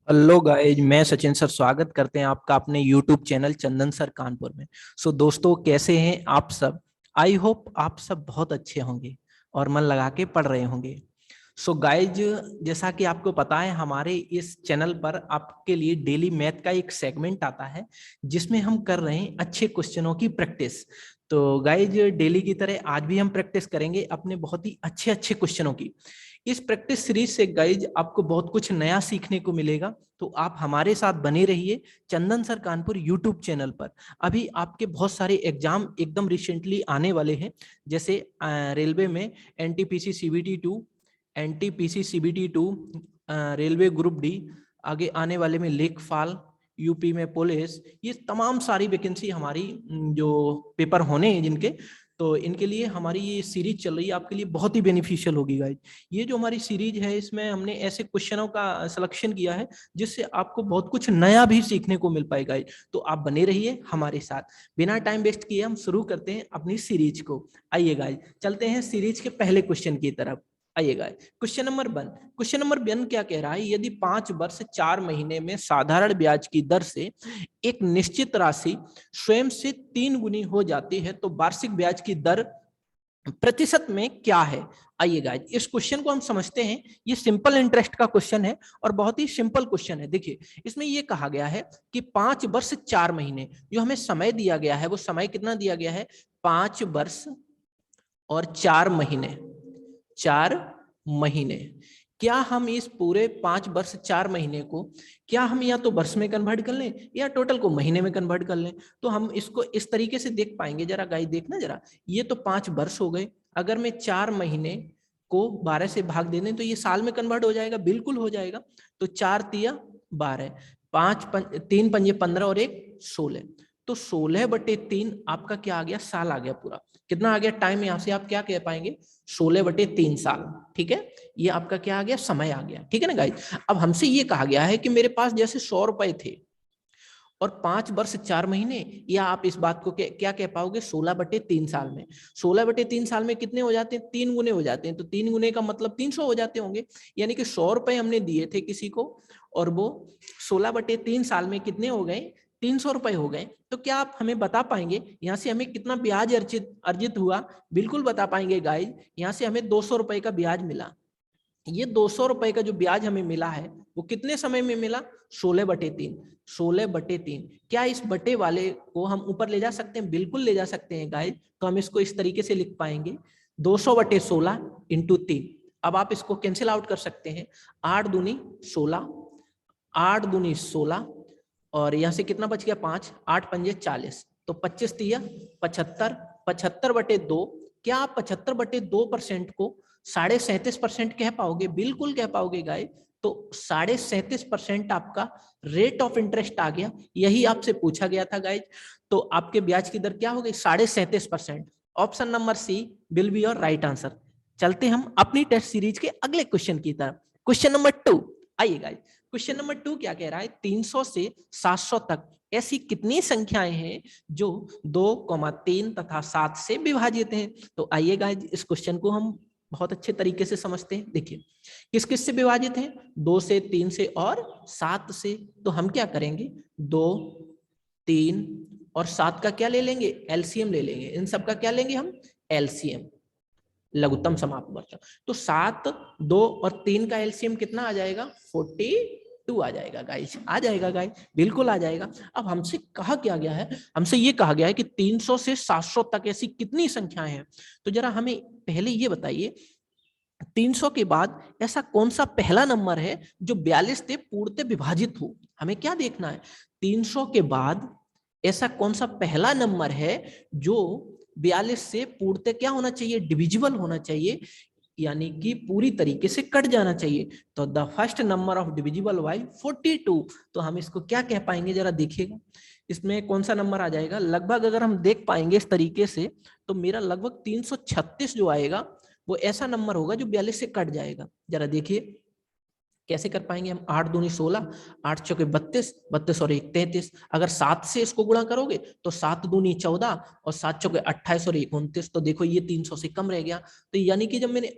Hello guys, मैं Sachin sir स्वागत करते हैं आपका अपने यूट्यूब चैनल चंदन सर कानपुर में। दोस्तों, कैसे हैं आप सब? आई होप आप सब बहुत अच्छे होंगे और मन लगा के पढ़ रहे होंगे। गाइज, जैसा कि आपको पता है, हमारे इस चैनल पर आपके लिए डेली मैथ का एक सेगमेंट आता है जिसमें हम कर रहे हैं अच्छे क्वेश्चनों की प्रैक्टिस। तो गाइज, डेली की तरह आज भी हम प्रैक्टिस करेंगे अपने बहुत ही अच्छे अच्छे क्वेश्चनों की। इस प्रैक्टिस सीरीज से गाइज आपको बहुत कुछ नया सीखने को मिलेगा, तो आप हमारे साथ बने रहिए चंदन सर कानपुर यूट्यूब चैनल पर। अभी आपके बहुत सारे एग्जाम एकदम रिसेंटली आने वाले हैं, जैसे रेलवे में NTPC CBT 2, NTPC CBT 2, railway group D, आगे आने वाले में लेखपाल, यूपी में पुलिस। ये तमाम सारी वैकेंसी हमारी जो पेपर होने हैं जिनके, तो इनके लिए हमारी ये सीरीज चल रही है, आपके लिए बहुत ही बेनिफिशियल होगी गाइज। ये जो हमारी सीरीज है, इसमें हमने ऐसे क्वेश्चनों का सिलेक्शन किया है जिससे आपको बहुत कुछ नया भी सीखने को मिल पाएगा। तो आप बने रहिए हमारे साथ। बिना टाइम वेस्ट किए हम शुरू करते हैं अपनी सीरीज को। आइए गाइज, चलते हैं सीरीज के पहले क्वेश्चन की तरफ। आइएगा, क्वेश्चन नंबर 1 क्या कह रहा है? यदि 5 वर्ष 4 महीने में साधारण ब्याज की दर से एक निश्चित राशि स्वयं से 3 गुनी हो जाती है तो वार्षिक ब्याज की दर प्रतिशत में क्या है? आइएगा, इस क्वेश्चन को हम समझते हैं। ये सिंपल इंटरेस्ट का क्वेश्चन है और बहुत ही सिंपल क्वेश्चन है। देखिए, इसमें ये कहा गया है कि 5 वर्ष 4 महीने जो हमें समय दिया गया है, वो समय कितना दिया गया है? 5 वर्ष और 4 महीने। 4 महीने। क्या हम इस पूरे 5 वर्ष 4 महीने को, क्या हम या तो वर्ष में कन्वर्ट कर लें या टोटल को महीने में कन्वर्ट कर लें? तो हम इसको इस तरीके से देख पाएंगे। जरा गाइस देखना जरा, ये तो 5 वर्ष हो गए। अगर मैं 4 महीने को 12 से भाग दे दें तो ये साल में कन्वर्ट हो जाएगा, बिल्कुल हो जाएगा। तो 4 तिया 12, 3 पंजे 15 और 1 16। तो 16/3 आपका क्या आ गया? साल आ गया पूरा। कितना आ गया टाइम? यहां से आप क्या कह पाएंगे? 16/3 साल। ठीक है, ये आपका क्या आ गया? समय आ गया। ठीक है ना गाइस? अब हमसे ये कहा गया है कि मेरे पास जैसे 100 रुपए थे और 5 वर्ष 4 महीने, या आप इस बात को क्या कह पाओगे? 16/3 साल में। 16/3 साल में कितने हो जाते हैं? 3 गुने हो जाते हैं। तो 3 गुने का मतलब 300 हो जाते होंगे। यानी कि 100 रुपए हमने दिए थे किसी को और वो 16/3 साल में कितने हो गए? 300 रुपए हो गए। तो क्या आप हमें बता पाएंगे यहाँ से हमें कितना ब्याज अर्जित हुआ? बिल्कुल बता पाएंगे गाइज। यहाँ से हमें 200 रुपए का ब्याज मिला। ये 200 रुपए का जो ब्याज हमें मिला है वो कितने समय में मिला? 16/3। 16/3। क्या इस बटे वाले को हम ऊपर ले जा सकते हैं? बिल्कुल ले जा सकते हैं गाइस। तो हम इसको इस तरीके से लिख पाएंगे, 200/16 इंटू 3। अब आप इसको कैंसिल आउट कर सकते हैं। 8 दूनी 16, 8 दूनी 16 और यहाँ से कितना बच गया? 5, 8 पंजे 40। तो 25 तिया 75, 75/2। क्या आप 75/2% को 37.5% कह पाओगे? बिल्कुल कह पाओगे गाइस। तो 37.5% आपका रेट ऑफ इंटरेस्ट आ गया। यही आपसे पूछा गया था गाइस। तो आपके ब्याज की दर क्या हो गई? 37.5%। Option number C will be your right answer. चलते हम अपनी टेस्ट सीरीज के अगले क्वेश्चन की तरफ। Question number 2। आइए गाइस, क्वेश्चन नंबर 2 क्या कह रहा है? 300 से 700 तक ऐसी कितनी संख्याएं हैं जो 2, 3 तथा 7 से विभाजित हैं? तो आइए गाइस, इस क्वेश्चन को हम बहुत अच्छे तरीके से समझते हैं। देखिए, किस किस से विभाजित है? 2 से, 3 से और 7 से। तो हम क्या करेंगे? 2, 3 और 7 का क्या ले लेंगे? एलसीएम ले लेंगे। इन सब का क्या लेंगे हम? एलसीएम, लघुत्तम समापवर्त। तो 7, 2 और 3 का एलसीएम कितना आ जाएगा? 42 आ जाएगा गाइस। आ जाएगा गाइस, बिल्कुल आ जाएगा। अब हमसे कहा क्या गया है? हमसे ये कहा गया है कि 300 से 700 तक ऐसी कितनी संख्याएं हैं। तो जरा हमें पहले ये बताइए, 300 के बाद ऐसा कौन सा पहला नंबर है जो 42 से पूर्णतः विभाजित हो? हमें क्या देखना है? 300 के बाद ऐसा कौन सा पहला नंबर है जो 42 से पूर्णतः क्या होना चाहिए? डिविजिबल होना चाहिए, यानी कि पूरी तरीके से कट जाना चाहिए। तो the first number of divisible by 42। तो हम इसको क्या कह पाएंगे? जरा देखिएगा, इसमें कौन सा नंबर आ जाएगा? लगभग अगर हम देख पाएंगे इस तरीके से तो मेरा लगभग 336 जो आएगा वो ऐसा नंबर होगा जो 42 से कट जाएगा। जरा देखिए कैसे कर पाएंगे हम? 8 दूनी 16, 8 चौके 32, 32 और 1 33। अगर 7 से इसको गुणा करोगे तो 7 दूनी 14 और 7 चौके 28 और 1 29। तो देखो ये 300 से कम रह गया। तो यानी कि जब मैंने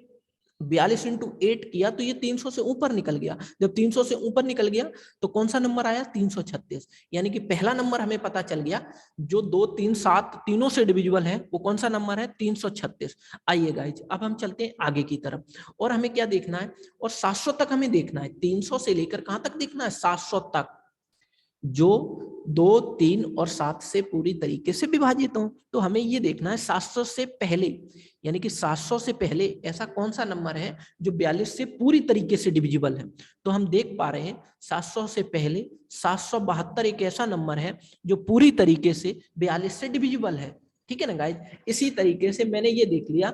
42 इंटू 8 किया तो ये 300 से ऊपर निकल गया। जब 300 से ऊपर निकल गया तो कौन सा नंबर आया? 336। यानी कि पहला नंबर हमें पता चल गया, जो 2 3 7 तीनों से डिविजिबल है, वो कौन सा नंबर है? 336। आइए गाइज अब हम चलते हैं आगे की तरफ, और हमें क्या देखना है? और 700 तक हमें देखना है। 300 से लेकर कहां तक देखना है? 700 तक, जो 2 3 और 7 से पूरी तरीके से विभाजित हो। तो हमें ये देखना है 700 से पहले, यानी कि 700 से पहले ऐसा कौन सा नंबर है जो 42 से पूरी तरीके से डिविजिबल है। तो हम देख पा रहे हैं 700 से पहले 772 एक ऐसा नंबर है जो पूरी तरीके से 42 से डिविजिबल है। ठीक है ना गाइज? इसी तरीके से मैंने ये देख लिया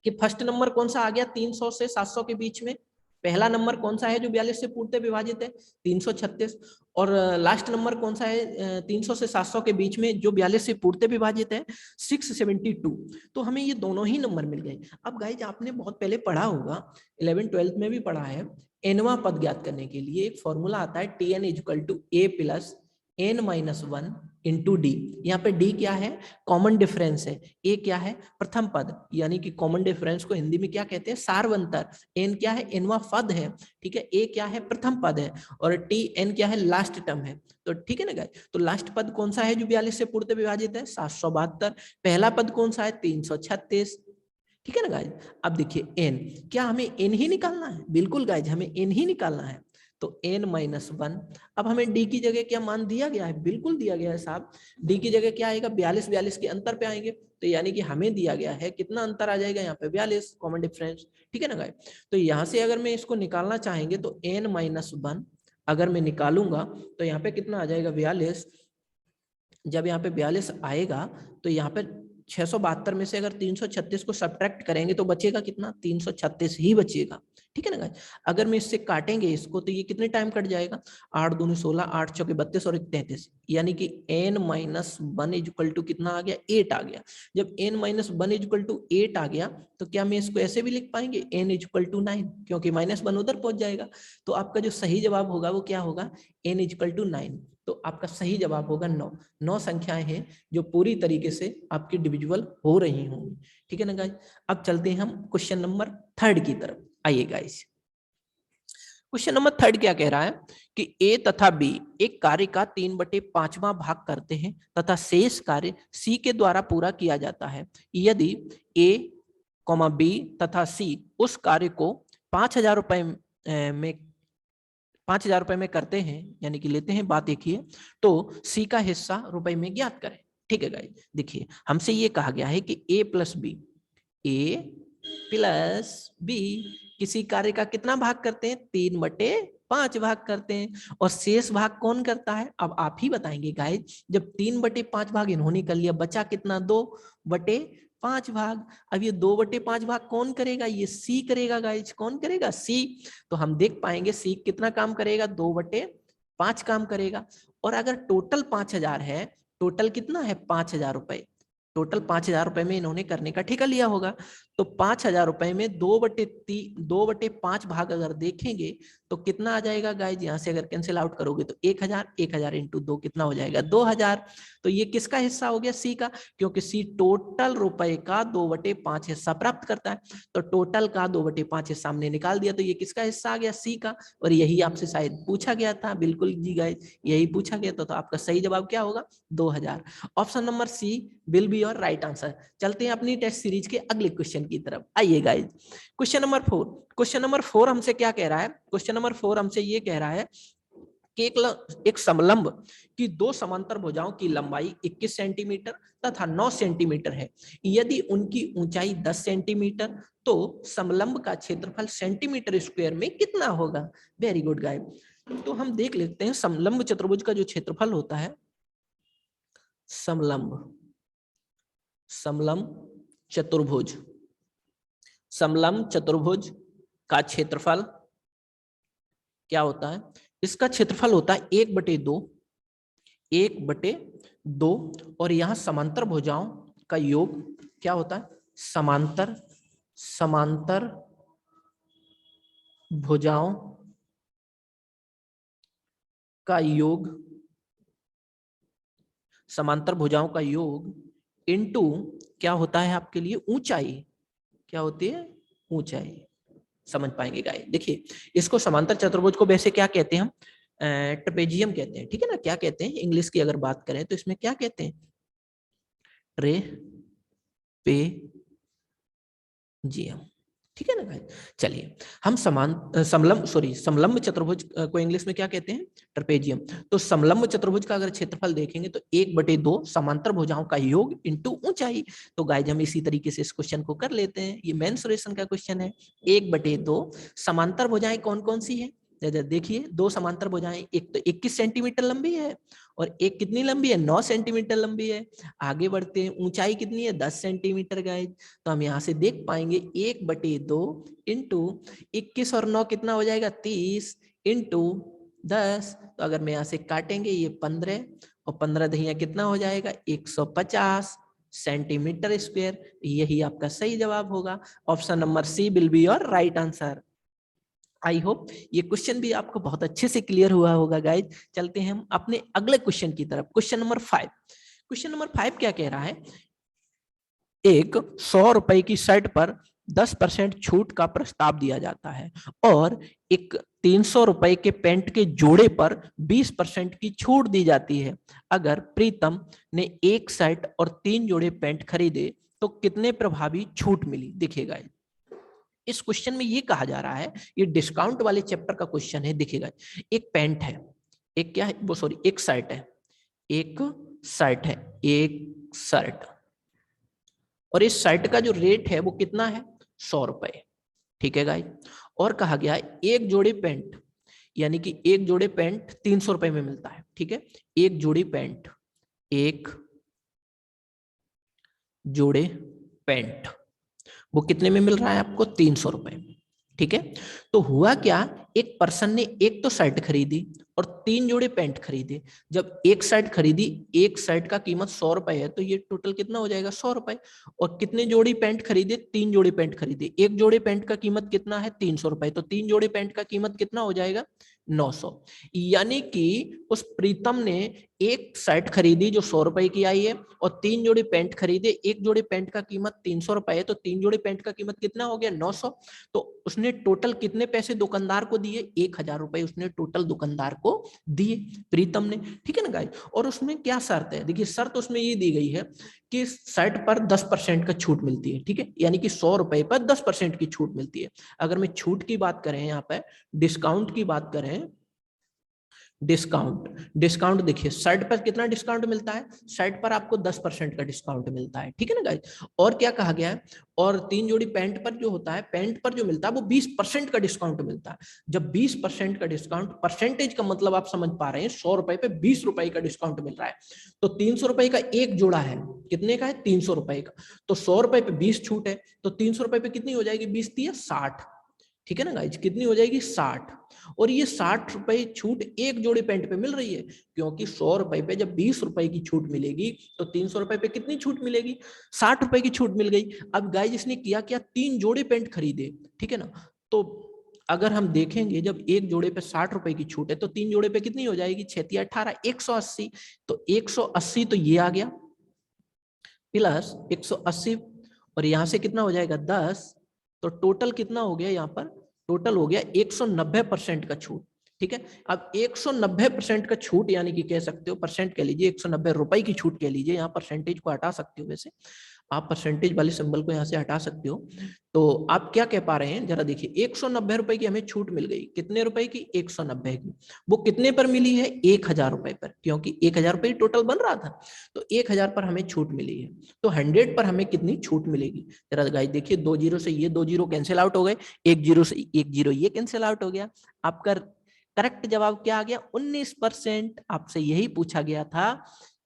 कि फर्स्ट नंबर कौन सा आ गया 300 से 700 के बीच में। पहला नंबर कौन सा है जो 42 से पूर्णतः विभाजित है? 336। और लास्ट नंबर कौन सा है 300 से 700 के बीच में जो 42 से पूर्णतः विभाजित है? 672। तो हमें ये दोनों ही नंबर मिल गए। अब गाइज आपने बहुत पहले पढ़ा होगा, 11th 12th में भी पढ़ा है, एनवा पद ज्ञात करने के लिए एक फॉर्मूला आता है Tn equal to A plus n minus 1 into D. यहाँ पे डी क्या है? कॉमन डिफरेंस है। ए क्या है? प्रथम पद, यानी कि कॉमन डिफरेंस को हिंदी में क्या कहते हैं? सार्वंतर। एन क्या है? एनवा पद है। ठीक है, ए क्या है? प्रथम पद है, और टी एन क्या है? लास्ट टर्म है। तो ठीक है ना गाइस? तो लास्ट पद कौन सा है जो 42 से पूर्णतः विभाजित है? 772। पहला पद कौन सा है? 336। ठीक है ना गाइज? अब देखिए एन, क्या हमें एन ही निकालना है? बिल्कुल गाइज, हमें एन ही निकालना है। तो n माइनस 1। अब हमें d की जगह क्या मान दिया गया है? बिल्कुल दिया गया है साहब। d की जगह क्या आएगा? 42 42 के अंतर पे आएंगे, तो यानी कि हमें दिया गया है कितना अंतर आ जाएगा यहाँ पे? 42, कॉमन डिफरेंस। ठीक है ना गाइज? तो यहाँ से अगर मैं इसको निकालना चाहेंगे तो n माइनस 1 अगर मैं निकालूंगा तो यहाँ पे कितना आ जाएगा? 42। जब यहाँ पे 42 आएगा तो यहाँ पे 672 में से अगर 336 को सब्ट्रैक्ट करेंगे तो बचेगा कितना? 336 ही बचेगा। ठीक है ना गाइस? अगर मैं इससे काटेंगे इसको तो ये कितने टाइम कट जाएगा? 8 दूनी 16, 8 चौके 32 और 33, यानी कि n माइनस 1 इक्वल टू कितना आ गया? 8 आ गया। जब n माइनस 1 इक्वल टू 8 आ गया तो क्या मैं इसको ऐसे भी लिख पाएंगे? n इक्वल टू 9, क्योंकि माइनस 1 उधर पहुंच जाएगा। तो आपका जो सही जवाब होगा वो क्या होगा? n equal to 9। तो आपका सही जवाब होगा 9। 9 संख्याएं हैं जो पूरी तरीके से आपकी डिविजिबल हो रही होंगी। ठीक है ना गाइस? अब चलते हैं हम क्वेश्चन नंबर 3 की तरफ। आइए गाइस, क्वेश्चन नंबर 3 क्या कह रहा है कि ए तथा बी एक कार्य का 3/5वां भाग करते हैं तथा शेष कार्य सी के द्वारा पूरा किया जाता है। यदि ए, बी तथा सी उस कार्य को 5,000 रुपए में 5,000 रुपए में करते हैं, यानी कि लेते हैं, बात एक ही है, तो सी का हिस्सा रुपए में ज्ञात करें। ठीक है गाइस? देखिए हमसे ये कहा गया है कि ए प्लस बी किसी कार्य का कितना भाग करते हैं? 3/5 भाग करते हैं। और शेष भाग कौन करता है? अब आप ही बताएंगे गाइस। जब 3/5 भाग इन्होंने कर लिया, बचा कितना? 2/5 भाग। अब ये 2/5 भाग कौन करेगा? ये सी करेगा गाइस। कौन करेगा? सी। तो हम देख पाएंगे सी कितना काम करेगा? 2/5 काम करेगा। और अगर टोटल 5,000 है, टोटल कितना है? 5,000 रुपए। टोटल 5,000 रुपए में इन्होंने करने का ठेका लिया होगा। तो 5,000 रुपए में 2/5 भाग अगर देखेंगे तो कितना आ जाएगा गाइज? यहाँ से अगर कैंसिल आउट करोगे तो 1,000, 1,000 इंटू 2 कितना हो जाएगा? 2,000। तो ये किसका हिस्सा हो गया? सी का, क्योंकि सी टोटल रुपए का 2/5 हिस्सा प्राप्त करता है। तो टोटल का 2/5 हिस्सा हमने निकाल दिया, तो ये किसका हिस्सा आ गया? सी का। और यही आपसे शायद पूछा गया था। बिल्कुल जी गाइज, यही पूछा गया था। तो आपका सही जवाब क्या होगा? 2,000। Option number C will be your right answer. चलते हैं अपनी टेस्ट सीरीज के अगले क्वेश्चन की तरफ। आइए guys, question number 4। Question number 4 हमसे क्या कह रहा है? क्वेश्चन नंबर 4 हमसे ये कह रहा है कि एक समलंब की 2 समांतर भुजाओं की लंबाई 21 सेंटीमीटर तथा 9 सेंटीमीटर है। यदि उनकी ऊंचाई 10 सेंटीमीटर, तो समलंब का क्षेत्रफल सेंटीमीटर स्क्वायर में कितना होगा? Very good guys. तो हम देख लेते हैं समलंब चतुर्भुज का जो क्षेत्रफल होता है, समलंब चतुर्भुज, समलंब चतुर्भुज का क्षेत्रफल क्या होता है? इसका क्षेत्रफल होता है 1/2 और यहां समांतर भुजाओं का योग क्या होता है? समांतर भुजाओं का योग, समांतर भुजाओं का योग इनटू क्या होता है आपके लिए? ऊंचाई। क्या होती है? ऊंचाई। समझ पाएंगे गाइस। देखिए इसको समांतर चतुर्भुज को वैसे क्या कहते हैं हम, ट्रेपेजियम कहते हैं, ठीक है ना। क्या कहते हैं इंग्लिश की अगर बात करें तो इसमें क्या कहते हैं, ट्रेपेजियम, ठीक है ना भाई। चलिए हम समलंब चतुर्भुज को इंग्लिश में क्या कहते हैं, ट्रेपेजियम। तो समलंब चतुर्भुज का अगर क्षेत्रफल देखेंगे तो 1/2 समांतर भुजाओं का योग इंटू ऊंचाई। तो गाइज हम इसी तरीके से इस क्वेश्चन को कर लेते हैं, ये मेंसुरेशन का क्वेश्चन है। 1/2 समांतर भुजाएं कौन कौन सी है, देखिए दो समांतर भुजाएं, एक तो 21 सेंटीमीटर लंबी है और एक कितनी लंबी है, 9 सेंटीमीटर लंबी है। आगे बढ़ते हैं, ऊंचाई कितनी है, 10 सेंटीमीटर गाइज। तो हम यहाँ से देख पाएंगे 1/2 इंटू 21 और 9 कितना हो जाएगा, 30 इंटू 10। तो अगर मैं यहाँ से काटेंगे ये 15 और 15 दहिया कितना हो जाएगा, 150 सेंटीमीटर स्क्वायर। यही आपका सही जवाब होगा। Option number C will be your right answer. I hope ये क्वेश्चन भी आपको बहुत अच्छे से क्लियर हुआ होगा गाइज। चलते हैं हम अपने अगले क्वेश्चन की तरफ। Question number 5। क्वेश्चन नंबर 5 क्या कह रहा है, एक 100 रुपए की शर्ट पर 10% छूट का प्रस्ताव दिया जाता है और एक 300 रुपए के पैंट के जोड़े पर 20% की छूट दी जाती है। अगर प्रीतम ने एक शर्ट और 3 जोड़े पैंट खरीदे तो कितने प्रभावी छूट मिली। देखिएगा इस क्वेश्चन में ये कहा जा रहा है, ये डिस्काउंट वाले चैप्टर का क्वेश्चन है। देखिएगा एक पैंट है, एक क्या है वो, सॉरी एक शर्ट है, एक शर्ट है, एक शर्ट, और इस शर्ट का जो रेट है वो कितना है, 100 रुपए, ठीक है गाइस। और कहा गया है एक जोड़ी पैंट, यानी कि एक जोड़े पैंट 300 रुपए में मिलता है, ठीक है। एक जोड़ी पैंट, एक जोड़े पैंट वो कितने में मिल रहा है आपको, 300 रुपए में, ठीक है। तो हुआ क्या, एक पर्सन ने एक तो शर्ट खरीदी और 3 जोड़े पैंट खरीदे। जब एक शर्ट खरीदी, एक शर्ट का कीमत 100 रुपए है, तो ये टोटल कितना हो जाएगा, 100 रुपए। और कितने जोड़ी पैंट खरीदे, 3 जोड़ी पैंट खरीदे। एक जोड़े पैंट का कीमत कितना है, 300 रुपए, तो 3 जोड़े पैंट का कीमत कितना हो जाएगा, 900। यानी कि उस प्रीतम ने एक शर्ट खरीदी जो 100 रुपए की आई है और 3 जोड़ी पैंट खरीदे। एक जोड़ी पैंट का कीमत 300 रुपए है, तो 3 जोड़ी पैंट का कीमत कितना हो गया, 900। तो उसने टोटल कितने पैसे दुकानदार को दिए, 1000 रुपए उसने टोटल दुकानदार को दिए प्रीतम ने, ठीक है ना गाइस। और उसमें क्या शर्त है, देखिए शर्त उसमें ये दी गई है कि शर्ट पर 10% का छूट मिलती है, ठीक है। यानी कि 100 रुपए पर 10% की छूट मिलती है। अगर मैं छूट की बात करें, यहाँ पे डिस्काउंट की बात करें, डिस्काउंट देखिए शर्ट पर कितना डिस्काउंट मिलता है, शर्ट पर आपको 10% का डिस्काउंट मिलता है, ठीक है ना गाइस। और क्या कहा गया है, और 3 जोड़ी पैंट पर जो होता है, पैंट पर जो मिलता है वो 20% का डिस्काउंट मिलता है। जब 20% का डिस्काउंट, परसेंटेज का मतलब आप समझ पा रहे हैं, 100 रुपए पे 20 रुपए का डिस्काउंट मिल रहा है। तो 300 रुपए का एक जोड़ा है, कितने का है, 300 रुपए का। तो 100 रुपए पे 20 छूट है, तो 300 रुपए पे कितनी हो जाएगी, 20 × 60, ठीक है ना गाइज, कितनी हो जाएगी, 60। और ये 60 रुपए छूट एक जोड़ी पैंट पे मिल रही है, क्योंकि 100 रुपए पे जब 20 रुपए की छूट मिलेगी तो 300 रुपए पे कितनी छूट मिलेगी, 60 रुपए की छूट मिल गई। अब गाइज इसने किया क्या, 3 जोड़े पैंट खरीदे, ठीक है ना। तो अगर हम देखेंगे जब एक जोड़े पे 60 रुपए की छूट है तो 3 जोड़े पे कितनी हो जाएगी, 6 × 18, 180। तो 180 तो ये आ गया प्लस 180, और यहां से कितना हो जाएगा 10। तो टोटल कितना हो गया, यहाँ पर टोटल हो गया 190% का छूट, ठीक है। अब 190% का छूट, यानी कि कह सकते हो परसेंट कह लीजिए, 190 रुपए की छूट कह लीजिए, यहाँ परसेंटेज को हटा सकते हो, वैसे आप परसेंटेज वाले सिंबल को यहाँ से हटा सकते हो। तो आप क्या कह पा रहे हैं, जरा देखिए, 190 रुपए की हमें छूट मिल गई, कितने रुपए की, 190 की। वो कितने पर मिली है, 1000 रुपए पर, क्योंकि 1000 रुपए टोटल बन रहा था, तो 1000 पर हमें छूट मिली है। तो 100 पर हमें कितनी छूट मिलेगी, जरा गाइस देखिए, 2 जीरो से ये 2 जीरो कैंसिल आउट हो गए, 1 जीरो से 1 जीरो ये कैंसिल आउट हो गया। आपका करेक्ट जवाब क्या आ गया, 19%। आपसे यही पूछा गया था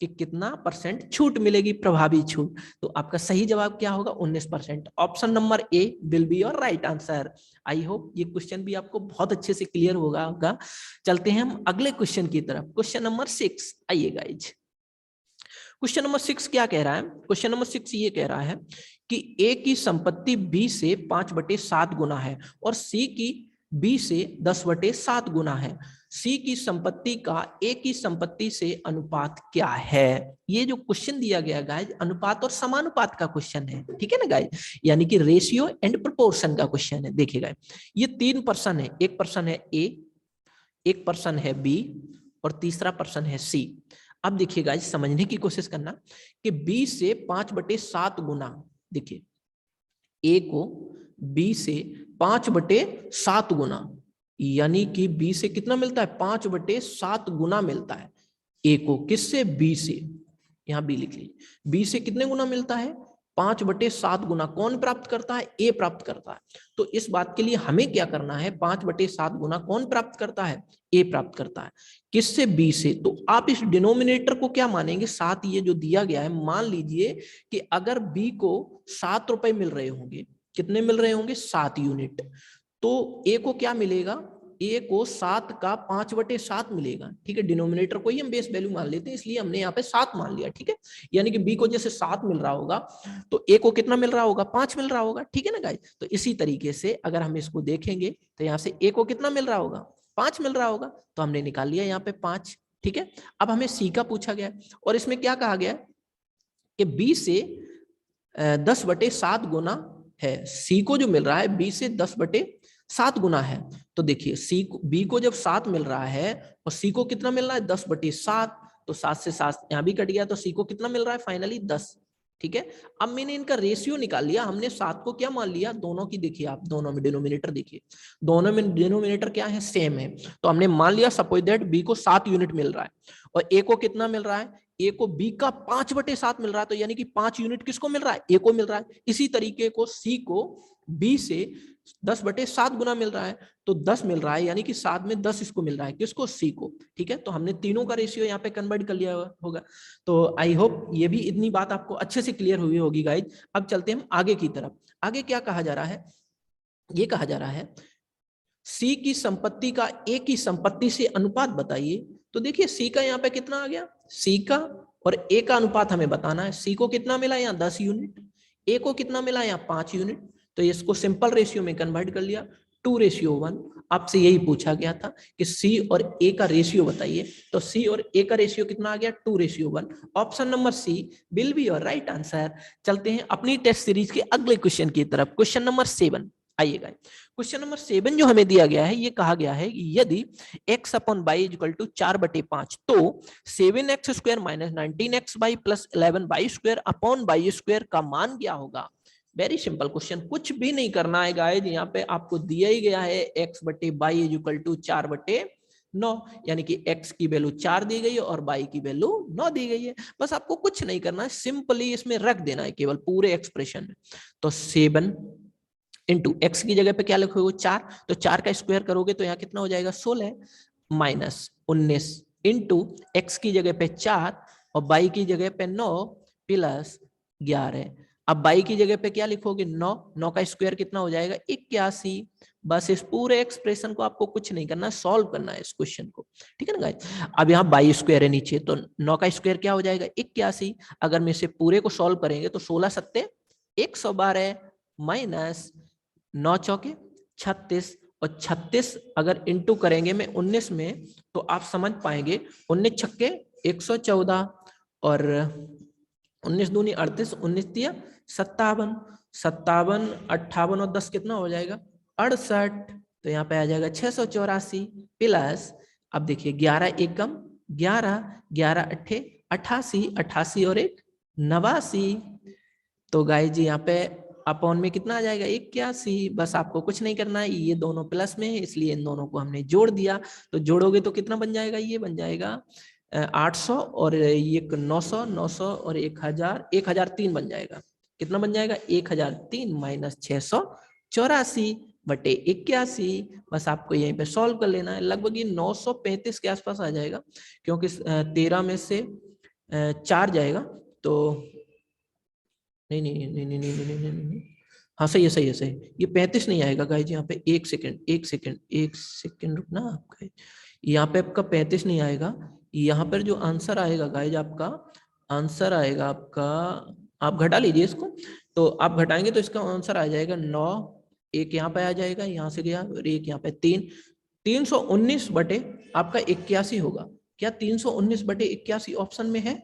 कि कितना परसेंट छूट मिलेगी, प्रभावी छूट। तो आपका सही जवाब क्या होगा, 19%। Option number A will be your right answer. I hope ये क्वेश्चन भी आपको बहुत अच्छे से क्लियर होगा। चलते हैं हम अगले क्वेश्चन की तरफ। क्वेश्चन नंबर 6 आइए गाइज। क्वेश्चन नंबर 6 क्या कह रहा है, क्वेश्चन नंबर 6 ये कह रहा है कि ए की संपत्ति बी से 5/7 गुना है और सी की बी से 10/7 गुना है। सी की संपत्ति का ए की संपत्ति से अनुपात क्या है। ये जो क्वेश्चन दिया गया गाइज अनुपात और समानुपात का क्वेश्चन है, ठीक है ना गाइज, यानी कि रेशियो एंड प्रोपोर्शन का क्वेश्चन है। देखिएगा ये 3 पर्सन है, एक पर्सन है ए, एक पर्सन है बी और तीसरा पर्सन है सी। अब देखिए गाइस समझने की कोशिश करना कि बी से 5/7 गुना, देखिए ए को बी से 5/7 गुना, यानी कि बी से कितना मिलता है 5/7 गुना मिलता है ए को, किससे बी से, यहां बी लिख लीजिए, बी से कितने गुना मिलता है 5/7 गुना। कौन प्राप्त करता है, ए प्राप्त करता है। तो इस बात के लिए हमें क्या करना है, 5/7 गुना कौन प्राप्त करता है, ए प्राप्त करता है, किससे, बी से। तो आप इस डिनोमिनेटर को क्या मानेंगे, 7 ये जो दिया गया है, मान लीजिए कि अगर बी को 7 रुपए मिल रहे होंगे, कितने मिल रहे होंगे 7 यूनिट, तो ए को क्या मिलेगा, ए को 7 का 5/7 मिलेगा, ठीक है। डिनोमिनेटर को ही हम बेस वैल्यू मान लेते हैं, इसलिए हमने यहाँ पे 7 मान लिया, ठीक है। यानी कि बी को जैसे 7 मिल रहा होगा तो ए को कितना मिल रहा होगा, 5 मिल रहा होगा, ठीक है ना गाइस। तो इसी तरीके से अगर हम इसको देखेंगे तो यहाँ से ए को कितना मिल रहा होगा, 5 मिल रहा होगा, तो हमने निकाल लिया यहाँ पे 5, ठीक है। अब हमें सी का पूछा गया और इसमें क्या कहा गया कि बी से 10/7 गुना है, सी को जो मिल रहा है बी से 10/7 गुना है। तो देखिए सी को, बी को जब 7 मिल रहा है और सी को कितना मिल रहा है 10/7, तो 7 से 7 यहां भी कट गया, तो सी को कितना मिल रहा है फाइनली 10, ठीक है। अब मैंने इनका रेशियो निकाल लिया, हमने 7 को क्या मान लिया, दोनों की देखिए आप, दोनों में डिनोमिनेटर देखिए, दोनों में डिनोमिनेटर क्या है, सेम है। तो हमने मान लिया सपोज दैट बी को 7 यूनिट मिल रहा है और ए को कितना मिल रहा है, ए को बी का 5/7 मिल रहा है, तो यानी कि 5 यूनिट किसको मिल रहा है, ए को मिल रहा है। इसी तरीके को सी को बी से 10/7 गुना मिल रहा है, तो 10 मिल रहा है, यानी कि 7 में 10 इसको मिल रहा है, किसको, सी को, ठीक है। तो हमने तीनों का रेशियो यहाँ पे कन्वर्ट कर लिया होगा। तो आई होप ये भी इतनी बात आपको अच्छे से क्लियर हुई होगी गाइज। अब चलते हैं हम आगे की तरफ। आगे क्या कहा जा रहा है, ये कहा जा रहा है सी की संपत्ति का ए की संपत्ति से अनुपात बताइए। तो देखिए सी का यहाँ पे कितना आ गया, सी का और ए का अनुपात हमें बताना है। सी को कितना मिला यहाँ 10 यूनिट, ए को कितना मिला यहाँ 5 यूनिट, तो इसको सिंपल रेशियो में कन्वर्ट कर लिया 2:1। आपसे यही पूछा गया था कि सी और ए का रेशियो बताइए, तो सी और ए का रेशियो कितना आ गया 2:1। Option number C will be your right answer. चलते हैं अपनी टेस्ट सीरीज के अगले क्वेश्चन की तरफ, क्वेश्चन नंबर 7। आइएगा क्वेश्चन नंबर 7 जो हमें दिया गया है, ये कहा गया है कि यदि x upon y equal to 4/5, तो 7x² minus 19xy plus 11y² upon y² का मान क्या होगा। वेरी सिंपल क्वेश्चन, कुछ भी नहीं करना है गाइस, यहाँ पे आपको दिया ही गया है x/y इक्वल टू 4/9, यानी कि x की वैल्यू 4 दी गई है और y की वैल्यू 9 दी गई है। बस आपको कुछ नहीं करना है, सिंपली इसमें रख देना है केवल पूरे एक्सप्रेशन में। तो 7 इंटू एक्स की जगह पे क्या लिखोगे 4, तो 4 का स्क्वायर करोगे तो यहाँ कितना हो जाएगा 16 माइनस 19 इंटू एक्स की जगह पे 4 और बाई की जगह पे 9 प्लस 11। अब बाई की जगह पे क्या लिखोगे 9, 9 का स्क्वायर कितना हो जाएगा 81। बस इस पूरे एक्सप्रेशन को आपको कुछ नहीं करना है, सॉल्व करना है इस क्वेश्चन को, ठीक है ना गाइस। अब यहाँ बाई स्क्वायर है नीचे, तो 9 का स्क्वायर क्या हो जाएगा 81। अगर मैं इसे पूरे को सॉल्व करेंगे तो 16 सत्ते 112 माइनस 9 चौके 36 और 36 अगर इंटू करेंगे मैं 19 में तो आप समझ पाएंगे 19 छक्के 114 और 19 दूनी 38, 19 दिया 57, 57 58 और 10 कितना हो जाएगा 68। तो यहाँ पे आ जाएगा 684 प्लस, अब देखिए 11 एकम 11, 11 अट्ठे 88, 88 और 1 89। तो गाइस जी यहाँ पे अपॉन में कितना आ जाएगा 81। बस आपको कुछ नहीं करना है, ये दोनों प्लस में है इसलिए इन दोनों को हमने जोड़ दिया। तो जोड़ोगे तो कितना बन जाएगा, ये बन जाएगा 800 और ये 900, 900 और 1000, 1003 बन जाएगा। कितना बन जाएगा 1003 माइनस 684/81। बस आपको यहीं पे सॉल्व कर लेना है, लगभग ये 935 के आसपास आ जाएगा, क्योंकि 13 में से 4 जाएगा तो नहीं नहीं नहीं नहीं नहीं नहीं नहीं नहीं, हाँ सही है सही है सही, ये 35 नहीं आएगा गाइज। यहाँ पे एक सेकंड रुकना आपका, यहाँ पे आपका 35 नहीं आएगा। यहाँ पर जो आंसर आएगा गाइज, आपका आंसर आएगा आपका, आप घटा लीजिए इसको, तो आप घटाएंगे तो इसका आंसर आ जाएगा 9 एक यहाँ पे आ जाएगा, यहाँ से गया, और एक यहाँ पे 319 बटे आपका 81 होगा। क्या 319 बटे 81 ऑप्शन में है?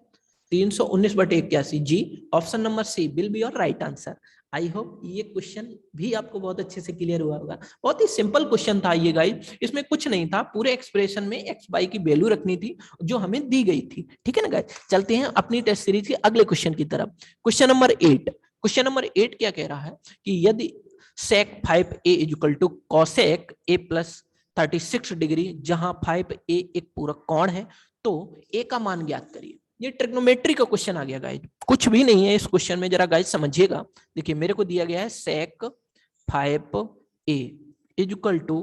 319 बटे 81 जी, option number C will be your right answer. I hope ये क्वेश्चन भी आपको बहुत अच्छे से क्लियर हुआ होगा। बहुत ही सिंपल क्वेश्चन था ये गाइस, इसमें कुछ नहीं था, पूरे एक्सप्रेशन में एक्स वाई की वैल्यू रखनी थी जो हमें दी गई थी। ठीक है ना गाइस, चलते हैं अपनी टेस्ट सीरीज के अगले क्वेश्चन की तरफ। Question number 8। क्वेश्चन नंबर 8 क्या कह रहा है कि यदि sec 5a equal to cosec a plus 36 degree, जहां 5a एक पूरक कोण है, तो a का मान ज्ञात करिए। ये ट्रिग्नोमेट्री का क्वेश्चन आ गया गाइस, कुछ भी नहीं है इस क्वेश्चन में, जरा गाइस समझिएगा। देखिए मेरे को दिया गया है sec 5a equal to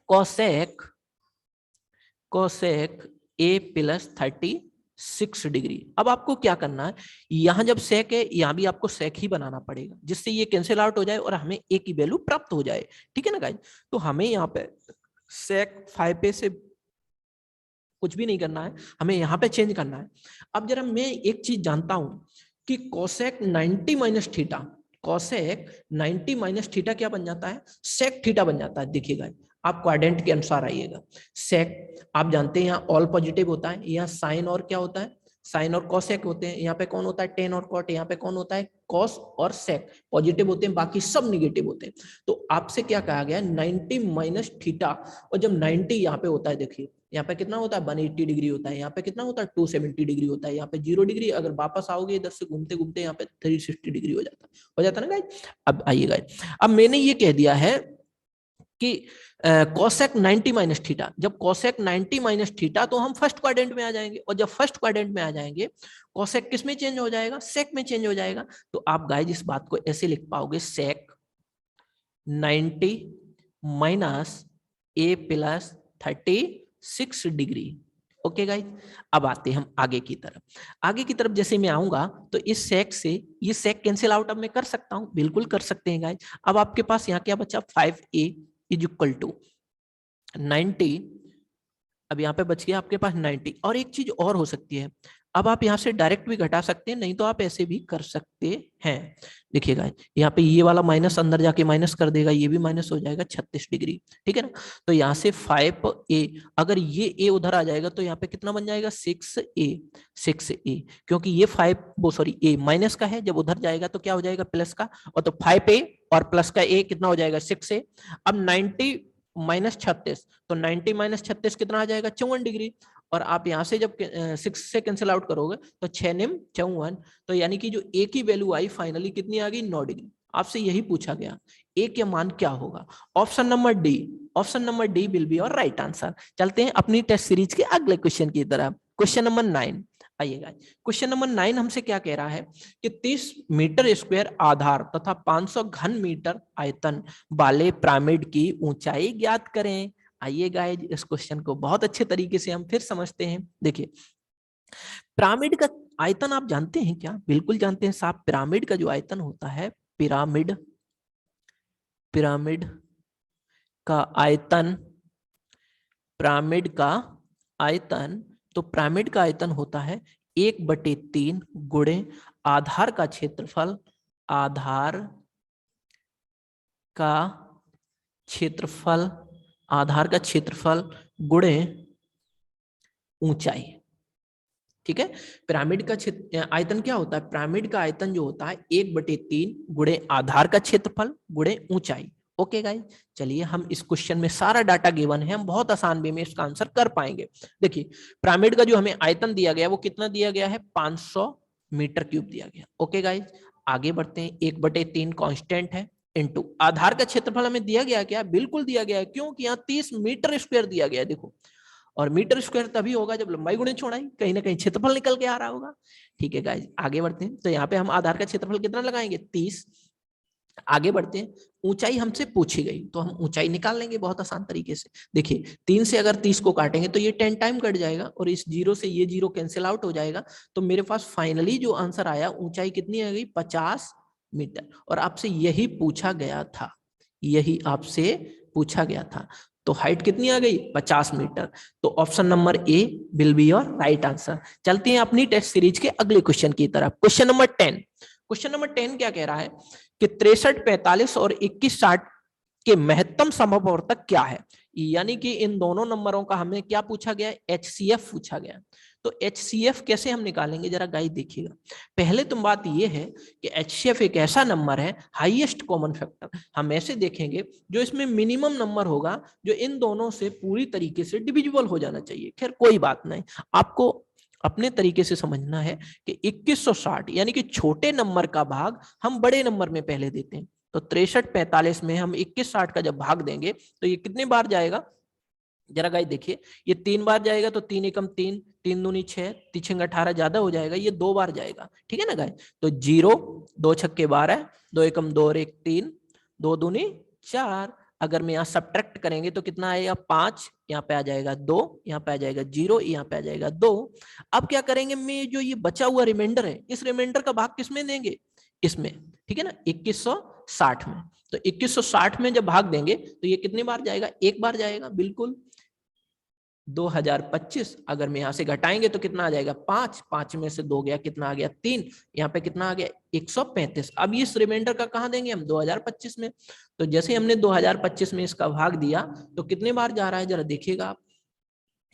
cosec a plus 36 degree. अब आपको क्या करना है, यहां जब सेक है यहां भी आपको सेक ही बनाना पड़ेगा, जिससे ये कैंसिल आउट हो जाए और हमें ए की वैल्यू प्राप्त हो जाए। ठीक है ना गाइस, तो हमें यहाँ पे सेक 5 से कुछ भी नहीं करना है, हमें यहाँ पे चेंज करना है। अब जरा मैं एक चीज जानता हूं कि cosec 90 minus theta, cosec 90 minus theta क्या बन जाता है? सेक थीटा बन जाता है। देखिएगा आप क्वाड्रेंट के अनुसार आइएगा। सेक आप जानते हैं यहाँ ऑल पॉजिटिव होता है, यहाँ साइन और क्या होता है, साइन और कॉसेक होते हैं। यहाँ पे कौन होता है? टेन और कॉट। यहाँ पे कौन होता है? कॉस और सेक। पॉजिटिव होते हैं, बाकी सब निगेटिव होते हैं। तो आपसे क्या कहा गया? 90 माइनस थीटा। और जब 90 यहाँ पे होता है, देखिए यहाँ पे कितना होता है? 180 डिग्री होता है। यहाँ पे कितना होता है? 270 डिग्री होता है। यहाँ पे 0 डिग्री। अगर वापस आओगे इधर से घूमते घूमते यहाँ पे 360 डिग्री हो जाता है ना गाइस। अब आइए गाइस, अब मैंने ये कह दिया है कि कोसेक 90 माइनस थीटा, जब कोसेक 90 माइनस थीटा, तो हम फर्स्ट क्वाड्रेंट में आ जाएंगे, और जब फर्स्ट क्वाड्रेंट में आ जाएंगे कोसेक किस में चेंज हो जाएगा? सेक में चेंज हो जाएगा। तो आप गाइस इस बात को ऐसे लिख पाओगे, सेक 90 माइनस ए प्लस 36 डिग्री। ओके गाइस, अब आते हैं हम आगे की तरफ। आगे की तरफ जैसे मैं आऊंगा तो इस सेक से ये सेक कैंसिल आउट अब मैं कर सकता हूं, बिल्कुल कर सकते हैं गाइस। अब आपके पास यहाँ क्या बचा? 5a is equal to 90। अब यहाँ पे बच गया आपके पास 90। और एक चीज और हो सकती है, अब आप यहाँ से डायरेक्ट भी घटा सकते हैं, नहीं तो आप ऐसे भी कर सकते हैं। देखिएगा यहाँ पे ये वाला माइनस अंदर जाके माइनस कर देगा, ये भी माइनस हो जाएगा 36 डिग्री। ठीक है ना, तो यहाँ से 5a, अगर ये a उधर आ जाएगा तो यहाँ पे कितना बन जाएगा? 6a, क्योंकि ये 5 वो सॉरी a माइनस का है, जब उधर जाएगा तो क्या हो जाएगा? प्लस का। और तो 5a और प्लस का a कितना हो जाएगा? 6a। अब 90 माइनस 36, तो 90 माइनस 36 कितना आ जाएगा? 54 डिग्री। और आप यहां से जब 6 से कैंसिल आउट करोगे तो 6 निम 54, तो यानी कि जो ए की वैल्यू आई फाइनली कितनी आ गई? 9 डिग्री। आपसे यही पूछा गया, ए के मान क्या होगा? Option number D, option number D will be your right answer. चलते हैं अपनी टेस्ट सीरीज के अगले क्वेश्चन की तरफ। क्वेश्चन नंबर 9 आइएगा। क्वेश्चन नंबर 9 हमसे क्या कह रहा है कि 30 मीटर स्क्वायर आधार तथा 500 घन मीटर आयतन वाले पिरामिड की ऊंचाई ज्ञात करें। आइए गाइस, इस क्वेश्चन को बहुत अच्छे तरीके से हम फिर समझते हैं। देखिए पिरामिड का आयतन आप जानते हैं क्या? बिल्कुल जानते हैं साहब। पिरामिड का जो आयतन होता है, पिरामिड पिरामिड का आयतन, पिरामिड का आयतन, तो पिरामिड का आयतन होता है 1/3 गुणे आधार का क्षेत्रफल, आधार का क्षेत्रफल, आधार का क्षेत्रफल गुणे ऊंचाई। ठीक है, पिरामिड का आयतन क्या होता है? पिरामिड का आयतन जो होता है 1/3 गुणे आधार का क्षेत्रफल गुणे ऊंचाई। ओके गाइस, चलिए हम इस क्वेश्चन में सारा डाटा गिवन है, हम बहुत आसान वे में इसका आंसर कर पाएंगे। देखिए पिरामिड का जो हमें आयतन दिया गया वो कितना दिया गया है? 500 मीटर क्यूब दिया गया। ओके गाइस, आगे बढ़ते हैं। 1/3 कांस्टेंट है, इनटू आधार का क्षेत्रफल हमें दिया गया क्या? बिल्कुल दिया गया है, क्योंकि यहाँ 30 मीटर स्क्वायर दिया गया है। देखो, और मीटर स्क्वायर तभी होगा जब लंबाई गुणे चौड़ाई, कहीं ना कहीं क्षेत्रफल निकल के आ रहा होगा। ठीक है गाइस, आगे बढ़ते हैं। तो यहाँ पे हम आधार का क्षेत्रफल कितना लगाएंगे? 30। आगे बढ़ते हैं, ऊंचाई हमसे पूछी गई तो हम ऊंचाई निकाल लेंगे बहुत आसान तरीके से। देखिए 3 से अगर 30 को काटेंगे तो ये 10 टाइम कट जाएगा, और इस 0 से ये 0 कैंसिल आउट हो जाएगा। तो मेरे पास फाइनली जो आंसर आया, ऊंचाई कितनी आ गई? 50 मीटर। और आपसे यही पूछा गया था, यही आपसे पूछा गया था। तो हाइट कितनी आ गई? 50 मीटर। तो option number A will be your right answer. चलते हैं अपनी टेस्ट सीरीज के अगले क्वेश्चन की तरफ। Question number 10। क्वेश्चन नंबर 10 क्या कह रहा है कि 63, 45 और 21, 60 के महत्तम समवर्तक क्या है। यानी कि इन दोनों नंबरों का हमें क्या पूछा गया, HCF पूछा गया। तो HCF कैसे हम निकालेंगे, जरा गाइस देखिएगा। पहले तो बात यह है कि HCF एक ऐसा नंबर है, हाईएस्ट कॉमन फैक्टर, हम ऐसे देखेंगे जो इसमें मिनिमम नंबर होगा जो इन दोनों से पूरी तरीके से डिविजिबल हो जाना चाहिए। खैर कोई बात नहीं, आपको अपने तरीके से समझना है कि 2160 यानी कि छोटे नंबर का भाग हम बड़े नंबर में पहले देते हैं। तो 63, 45 में हम 2160 का जब भाग देंगे तो ये कितने बार जाएगा, जरा गाइस देखिए, ये 3 बार जाएगा तो 3 एकम 3, 3 दूनी 6, 3 छंग 18 ज्यादा हो जाएगा, ये 2 बार जाएगा। ठीक है ना गाइस, तो 0, 2 छक्के 12, 2 एकम 2 और 1 3, 2 दूनी 4। अगर मैं यहाँ सब्ट्रैक्ट करेंगे तो कितना आएगा 5, यहाँ पे आ जाएगा 2, यहाँ पे आ जाएगा 0, यहाँ पे आ जाएगा 2। अब क्या करेंगे, मैं जो ये बचा हुआ रिमाइंडर है, इस रिमाइंडर का भाग किसमें देंगे, इसमें। ठीक है ना, 2160 में। तो 2160 में जब भाग देंगे तो ये कितनी बार जाएगा, एक बार जाएगा, बिल्कुल 2025। अगर मैं यहां से घटाएंगे तो कितना आ जाएगा 5, 5 में से 2 गया, कितना आ गया 3, यहाँ पे कितना आ गया 135। अब इस रिमाइंडर का कहां देंगे हम, 2025 में। तो जैसे हमने 2025 में इसका भाग दिया तो कितने बार जा रहा है, जरा देखिएगा आप।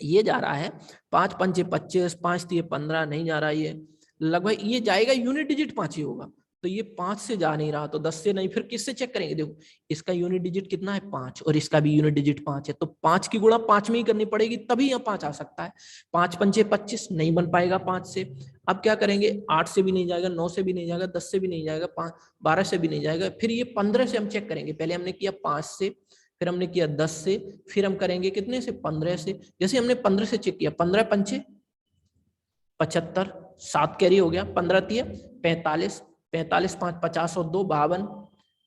ये जा रहा है 5 पंचे 25, 5 दिए 15, नहीं जा रहा, ये लगभग ये जाएगा यूनिट डिजिट 5 ही होगा। तो ये 5 से जा नहीं रहा, तो 10 से नहीं, फिर किससे चेक करेंगे, देखो इसका यूनिट डिजिट कितना है 5 और इसका भी यूनिट डिजिट 5 है, तो 5 की गुणा 5 में ही करनी पड़ेगी, तभी यहाँ 5 आ सकता है। 5 पंचे 25 नहीं बन पाएगा 5 से। अब क्या करेंगे, 8 से भी नहीं जाएगा, 9 से भी नहीं जाएगा, 10 से भी नहीं जाएगा, 12 से भी नहीं जाएगा, फिर ये 15 से हम चेक करेंगे। पहले हमने किया 5 से, फिर हमने किया 10 से, फिर हम करेंगे कितने से, 15 से। जैसे हमने 15 से चेक किया, 15 पंचे 75, 7 कैरी हो गया, 15 तिये 45, 45 5 50 और 2 52,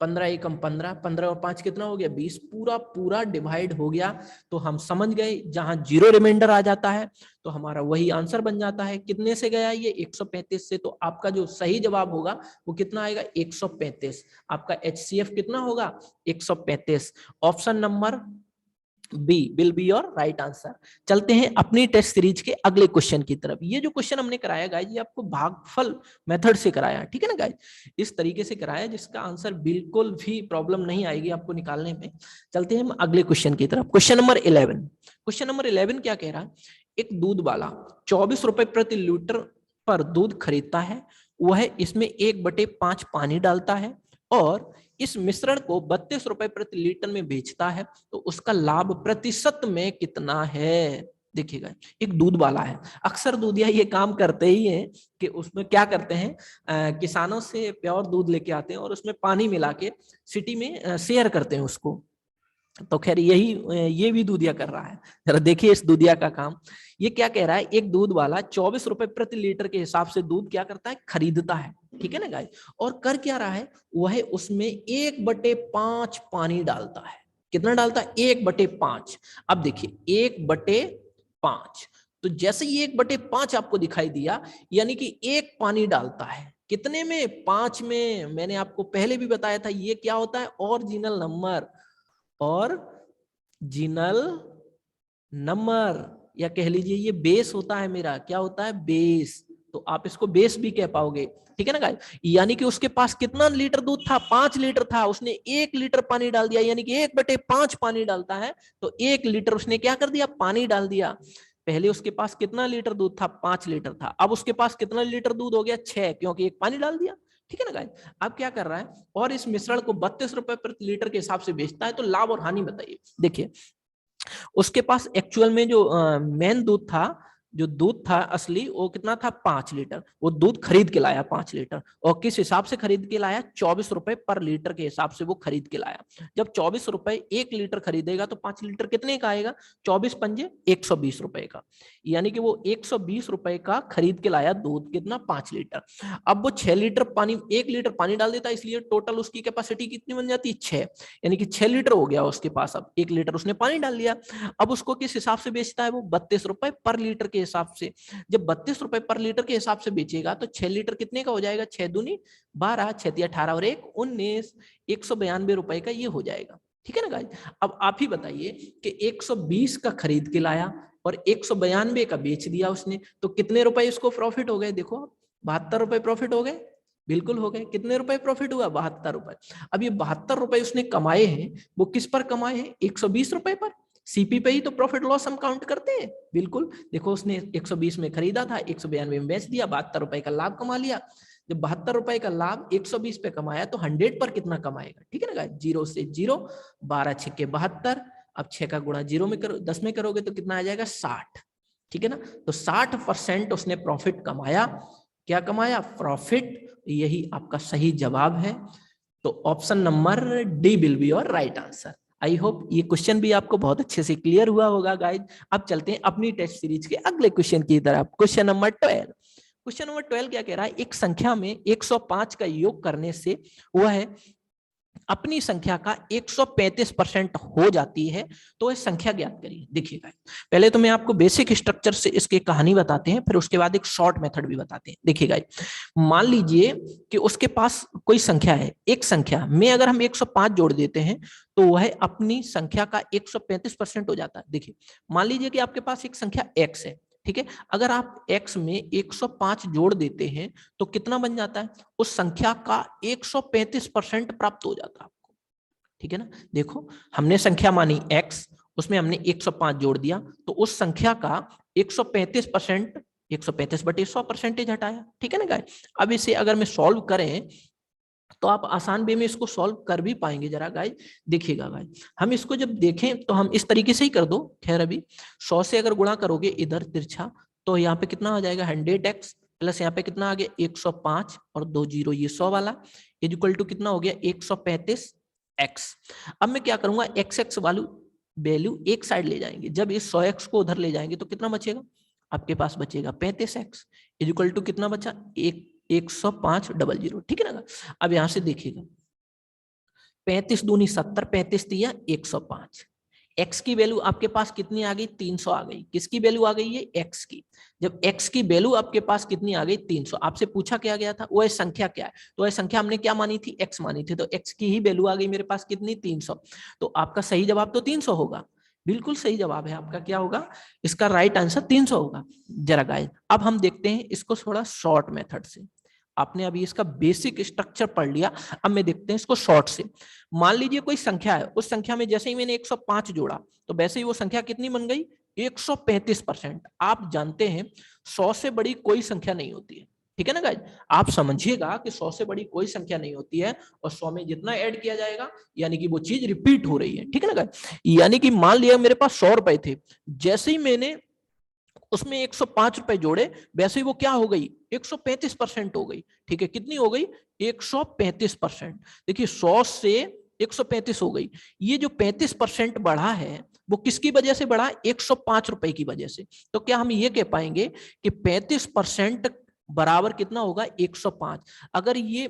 15 एकम 15, 15 और 5 कितना हो गया 20, पूरा पूरा डिवाइड हो गया। तो हम समझ गए, जहां 0 रिमाइंडर आ जाता है तो हमारा वही आंसर बन जाता है। कितने से गया ये, 135 से। तो आपका जो सही जवाब होगा वो कितना आएगा, 135। आपका HCF कितना होगा, 135। Option number B will be your right answer. चलते हैं अपनी टेस्ट सीरीज के अगले क्वेश्चन की तरफ। ये जो क्वेश्चन हमने कराया गाइस, ये आपको भागफल मेथड से कराया, ठीक है ना गाइस, इस तरीके से कराया जिसका आंसर बिल्कुल भी प्रॉब्लम नहीं आएगी आपको निकालने में। चलते हैं हम अगले क्वेश्चन की तरफ। Question number 11। क्वेश्चन नंबर 11 क्या कह रहा है, एक दूध वाला 24 रुपए प्रति लीटर पर दूध खरीदता है, वह इसमें 1/5 पानी डालता है और इस मिश्रण को 32 रुपए प्रति लीटर में बेचता है, तो उसका लाभ प्रतिशत में कितना है। देखिएगा, एक दूध वाला है, अक्सर दूधिया ये काम करते ही हैं कि उसमें क्या करते हैं, किसानों से प्योर दूध लेके आते हैं और उसमें पानी मिला के सिटी में शेयर करते हैं उसको। तो खैर यही ये भी दूधिया कर रहा है। जरा देखिए इस दूधिया का काम। ये क्या कह रहा है, एक दूध वाला 24 रुपए प्रति लीटर के हिसाब से दूध क्या करता है, खरीदता है, ठीक है ना गाइस, और कर क्या रहा है, वह उसमें 1/5 पानी डालता है। कितना डालता है, 1/5। अब देखिए 1/5, तो जैसे ही 1/5 आपको दिखाई दिया, यानी कि 1 पानी डालता है, कितने में, 5 में। मैंने आपको पहले भी बताया था ये क्या होता है, ओरिजिनल नंबर, और जिनल नंबर, या कह लीजिए ये बेस होता है मेरा, क्या होता है, बेस। तो आप इसको बेस भी कह पाओगे, ठीक है ना गाइस। यानी कि उसके पास कितना लीटर दूध था, 5 लीटर था, उसने 1 लीटर पानी डाल दिया, यानी कि 1/5 पानी डालता है, तो 1 लीटर उसने क्या कर दिया, पानी डाल दिया। पहले उसके पास कितना लीटर दूध था, 5 लीटर था, अब उसके पास कितना लीटर दूध हो गया, 6, क्योंकि 1 पानी डाल दिया, ठीक है ना गाइस। अब क्या कर रहा है, और इस मिश्रण को 32 रुपए प्रति लीटर के हिसाब से बेचता है, तो लाभ और हानि बताइए। देखिए उसके पास एक्चुअल में जो मेन दूध था, जो दूध था असली, वो कितना था, 5 लीटर। वो दूध खरीद के लाया 5 लीटर, और किस हिसाब से खरीद के लाया, 24 रुपए पर लीटर के हिसाब से वो खरीद के लाया। जब 24 रुपए 1 लीटर खरीदेगा तो 5 लीटर कितने का आएगा, 24 पंजे 120 रुपए का, यानी कि वो 120 रुपए का खरीद के लाया दूध, कितना, 5 लीटर। अब वो 6 लीटर पानी, 1 लीटर पानी डाल देता है, इसलिए टोटल उसकी कैपेसिटी कितनी बन जाती है, 6, यानी कि 6 लीटर हो गया उसके पास। अब 1 लीटर उसने पानी डाल दिया। अब उसको किस हिसाब से बेचता है, वो 32 रुपए पर लीटर के हिसाब से। जब 32 रुपए पर लीटर के हिसाब से बेचेगा तो 6 लीटर कितने का हो जाएगा, 6 दूनी 12, 6 तिया 18 और 1 19, 192 रुपए का ये हो जाएगा, ठीक है ना गाइस। अब आप ही बताइए कि 120 का खरीद के लाया और 192 का बेच दिया उसने, तो कितने रुपए इसको प्रॉफिट हो गए, देखो 72 रुपए प्रॉफिट हो गए। बिल्कुल हो गए। कितने रुपए प्रॉफिट हुआ? 72 रुपए। अब ये 72 रुपए उसने कमाए हैं, वो किस पर कमाए हैं? 120 रुपए पर। सीपी पे ही तो प्रॉफिट लॉस हम काउंट करते हैं। बिल्कुल, देखो उसने 120 में खरीदा था, 192 में बेच दिया, 72 रुपए का लाभ कमा लिया। जब 72 रुपए का लाभ 120 पे कमाया तो 100 पर कितना कमाएगा? ठीक है ना, जीरो से जीरो, 12 छक्के 72। अब 6 का गुणा जीरो में करो, 10 में करोगे तो कितना आ जाएगा? 60। ठीक है ना, तो 60% उसने प्रॉफिट कमाया। क्या कमाया? प्रॉफिट। यही आपका सही जवाब है। तो option number D will be your right answer. I hope ये क्वेश्चन भी आपको बहुत अच्छे से क्लियर हुआ होगा गाइस। अब चलते हैं अपनी टेस्ट सीरीज के अगले क्वेश्चन की तरफ। Question number 12। क्वेश्चन नंबर 12 क्या कह रहा है? एक संख्या में 105 का योग करने से वह है अपनी संख्या का 135% हो जाती है, तो वह संख्या ज्ञात करिए। देखिएगा, पहले तो मैं आपको बेसिक स्ट्रक्चर से इसकी कहानी बताते हैं, फिर उसके बाद एक शॉर्ट मेथड भी बताते हैं। देखिएगा, मान लीजिए कि उसके पास कोई संख्या है, एक संख्या में अगर हम 105 जोड़ देते हैं तो वह अपनी संख्या का 135% हो जाता है। देखिए, मान लीजिए कि आपके पास एक संख्या x है, ठीक है, अगर आप x में 105 जोड़ देते हैं तो कितना बन जाता है? उस संख्या का 135% प्राप्त हो जाता है आपको। ठीक है ना, देखो हमने संख्या मानी x, उसमें हमने 105 जोड़ दिया तो उस संख्या का 135%, 135 बटे 100% हटाया। ठीक है ना गाइस, अब इसे अगर मैं सॉल्व करें तो आप आसान वे में इसको सॉल्व कर भी पाएंगे। जरा गाइस देखिएगा, गाइस हम इसको जब देखें तो हम इस तरीके से ही कर दो। खैर अभी 100 से अगर गुणा करोगे इधर तिरछा तो यहाँ पे कितना आ जाएगा? 100x प्लस यहाँ पे कितना आ गया? 105 और 2 जीरो ये 100 वाला इज इक्वल टू कितना हो गया? 135x। अब मैं क्या करूंगा? x वालू वैल्यू एक साइड ले जाएंगे। जब इस 100x को उधर ले जाएंगे तो कितना बचेगा? आपके पास बचेगा 35x इज इक्वल टू कितना बचा? 10500। ठीक है ना, अब यहां से देखिएगा 35 दूनी 70, 35 दिया 105। x की वैल्यू आपके पास कितनी आ गई? 300 आ गई। किसकी वैल्यू आ गई है? x की। जब x की वैल्यू आपके पास कितनी आ गई? 300। आपसे पूछा क्या गया था? वह संख्या क्या है? तो वह संख्या हमने क्या मानी थी? x मानी थी, तो x की ही वैल्यू आ गई मेरे पास कितनी? 300। तो आपका सही जवाब तो 300 होगा। बिल्कुल सही जवाब है आपका। क्या होगा इसका राइट आंसर? 300 होगा। जरा गाइस अब हम देखते हैं इसको थोड़ा शॉर्ट मेथड से। आपने अभी इसका बेसिक स्ट्रक्चर पढ़ लिया, अब मैं देखते हैं इसको शॉर्ट से। मान लीजिए कोई संख्या है, उस संख्या में जैसे ही मैंने 105 जोड़ा तो वैसे ही वो संख्या कितनी बन गई? 135%। आप जानते हैं 100 से बड़ी कोई संख्या नहीं होती है। ठीक है ना गाइस, आप समझिएगा कि 100 से बड़ी कोई संख्या नहीं होती है और 100 में जितना ऐड किया जाएगा यानी कि वो चीज रिपीट हो रही है। ठीक है ना गाइस, यानी कि मान लिया मेरे पास 100 रुपए थे, जैसे ही मैंने उसमें 105 रुपए जोड़े वैसे ही वो क्या हो गई? 135% हो गई। ठीक है, कितनी हो गई? 135%। देखिए 100 से 135 हो गई। ये जो 35% बढ़ा है वो किसकी वजह से बढ़ा? 105 रुपए की वजह से। तो क्या हम ये कह पाएंगे कि 35% बराबर कितना होगा? 105। अगर ये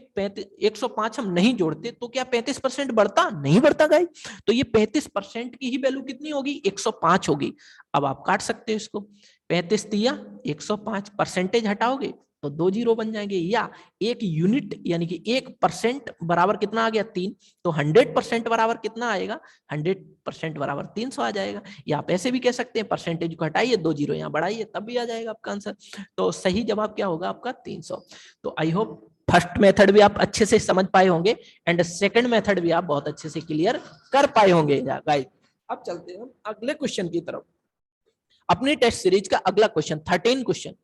105 हम नहीं जोड़ते तो क्या 35% बढ़ता? नहीं बढ़ता गाइस। तो ये 35% की ही वैल्यू कितनी होगी? 105 होगी। अब आप काट सकते हो इसको, 35 दिया 105, परसेंटेज हटाओगे तो 2 जीरो बन जाएंगे, या एक यूनिट यानी कि 1% बराबर कितना आ गया? 3। तो 100% बराबर कितना आएगा? 100% बराबर 300 आ जाएगा। या आप ऐसे भी कह सकते हैं परसेंटेज को हटाइए, 2 जीरो यहाँ बढ़ाइए, तब भी आ जाएगा आपका आंसर। तो सही जवाब क्या होगा आपका? 300। तो आई होप फर्स्ट मेथड भी आप अच्छे से समझ पाए होंगे एंड सेकंड मेथड भी आप बहुत अच्छे से क्लियर कर पाए होंगे गाइस। अब चलते हैं अगले क्वेश्चन की तरफ। अपनी टेस्ट सीरीज का अगला क्वेश्चन 13 क्वेश्चन।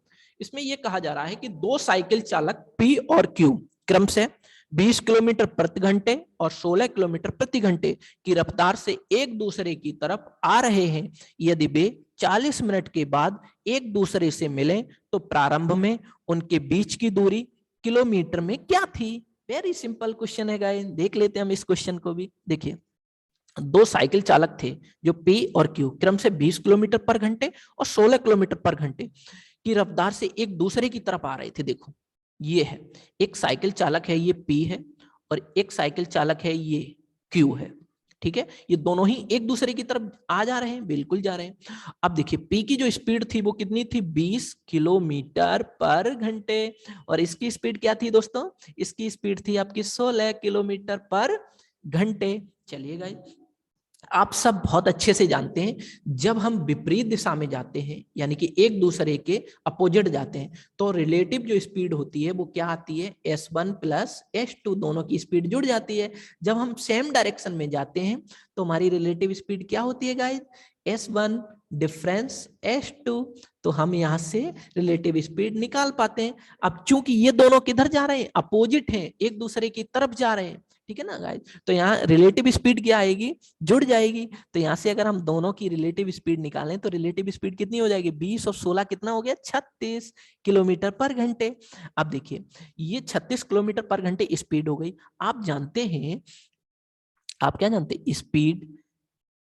इसमें यह कहा जा रहा है कि दो साइकिल चालक P और Q क्रम से 20 किलोमीटर प्रति घंटे और 16 किलोमीटर प्रति घंटे की रफ्तार से एक दूसरे की तरफ आ रहे हैं। यदि वे 40 मिनट के बाद एक दूसरे से मिले तो प्रारंभ में उनके बीच की दूरी किलोमीटर में क्या थी? वेरी सिंपल क्वेश्चन है गाइस, देख लेते हैं हम इस क्वेश्चन को भी। देखिए दो साइकिल चालक थे जो P और Q क्रम से 20 किलोमीटर पर घंटे और 16 किलोमीटर पर घंटे की रफ्तार से एक दूसरे की तरफ आ रहे थे। देखो ये है, एक साइकिल चालक है ये P है और एक साइकिल चालक है ये Q है। ठीक है, ये दोनों ही एक दूसरे की तरफ आ जा रहे हैं, बिल्कुल जा रहे हैं। अब देखिए P की जो स्पीड थी वो कितनी थी? 20 किलोमीटर पर घंटे और इसकी स्पीड क्या थी दोस्तों? इसकी स्पीड थी आपकी 16 किलोमीटर पर घंटे। चलिए गाइस आप सब बहुत अच्छे से जानते हैं, जब हम विपरीत दिशा में जाते हैं यानी कि एक दूसरे के अपोजिट जाते हैं, तो रिलेटिव जो स्पीड होती है वो क्या आती है, s1 प्लस s2, दोनों की स्पीड जुड़ जाती है। जब हम सेम डायरेक्शन में जाते हैं तो हमारी रिलेटिव स्पीड क्या होती है गाइस, s1 डिफरेंस s2। तो हम यहाँ से रिलेटिव स्पीड निकाल पाते हैं। अब चूंकि ये दोनों किधर जा रहे हैं, अपोजिट हैं, एक दूसरे की तरफ जा रहे हैं, ठीक है ना गाइस, तो यहाँ रिलेटिव स्पीड क्या आएगी, जुड़ जाएगी। तो यहाँ से अगर हम दोनों की रिलेटिव स्पीड निकालें तो रिलेटिव स्पीड कितनी हो जाएगी, 20 और 16 कितना हो गया, 36 किलोमीटर पर घंटे। अब देखिए ये 36 किलोमीटर पर घंटे स्पीड हो गई। आप जानते हैं, आप क्या जानते हैं, speed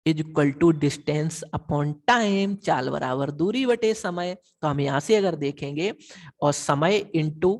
is equal to distance upon time, चाल बराबर दूरी बटे समय। तो हम यहां से अगर देखेंगे और समय इंटू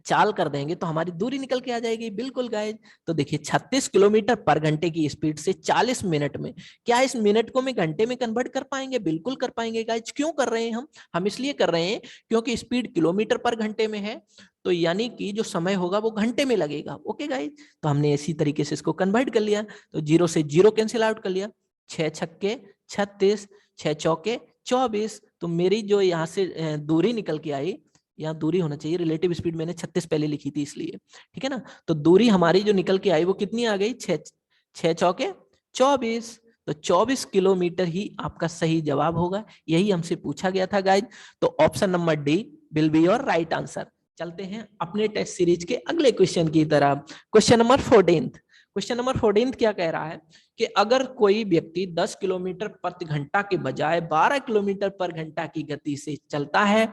चाल कर देंगे तो हमारी दूरी निकल के आ जाएगी। बिल्कुल गाइस, तो देखिए 36 किलोमीटर पर घंटे की स्पीड से 40 मिनट में, क्या इस मिनट को मैं घंटे में कन्वर्ट कर पाएंगे, बिल्कुल कर पाएंगे गाइस। क्यों कर रहे हैं हम इसलिए कर रहे हैं क्योंकि स्पीड किलोमीटर पर घंटे में है, तो यानी कि जो समय होगा वो घंटे में लगेगा। ओके गाइस, तो हमने इसी तरीके से इसको कन्वर्ट कर लिया। तो 0 से 0 कैंसिल आउट कर लिया, 6 छक्के 36, 6 चौके 24। तो मेरी जो यहाँ से दूरी निकल के आई, यहाँ दूरी होना चाहिए, रिलेटिव स्पीड मैंने 36 पहले लिखी थी इसलिए, ठीक है ना। तो दूरी हमारी जो निकल के आई वो कितनी आ गई, 6 चौके 24। तो 24 किलोमीटर ही आपका सही जवाब होगा, यही हमसे पूछा गया था गाइज। तो option number D will be your right answer. चलते हैं अपने टेस्ट सीरीज के अगले क्वेश्चन की तरफ। Question number 14। क्वेश्चन नंबर 14 क्या कह रहा है कि अगर कोई व्यक्ति 10 किलोमीटर प्रति घंटा के बजाय 12 किलोमीटर पर घंटा की गति से चलता है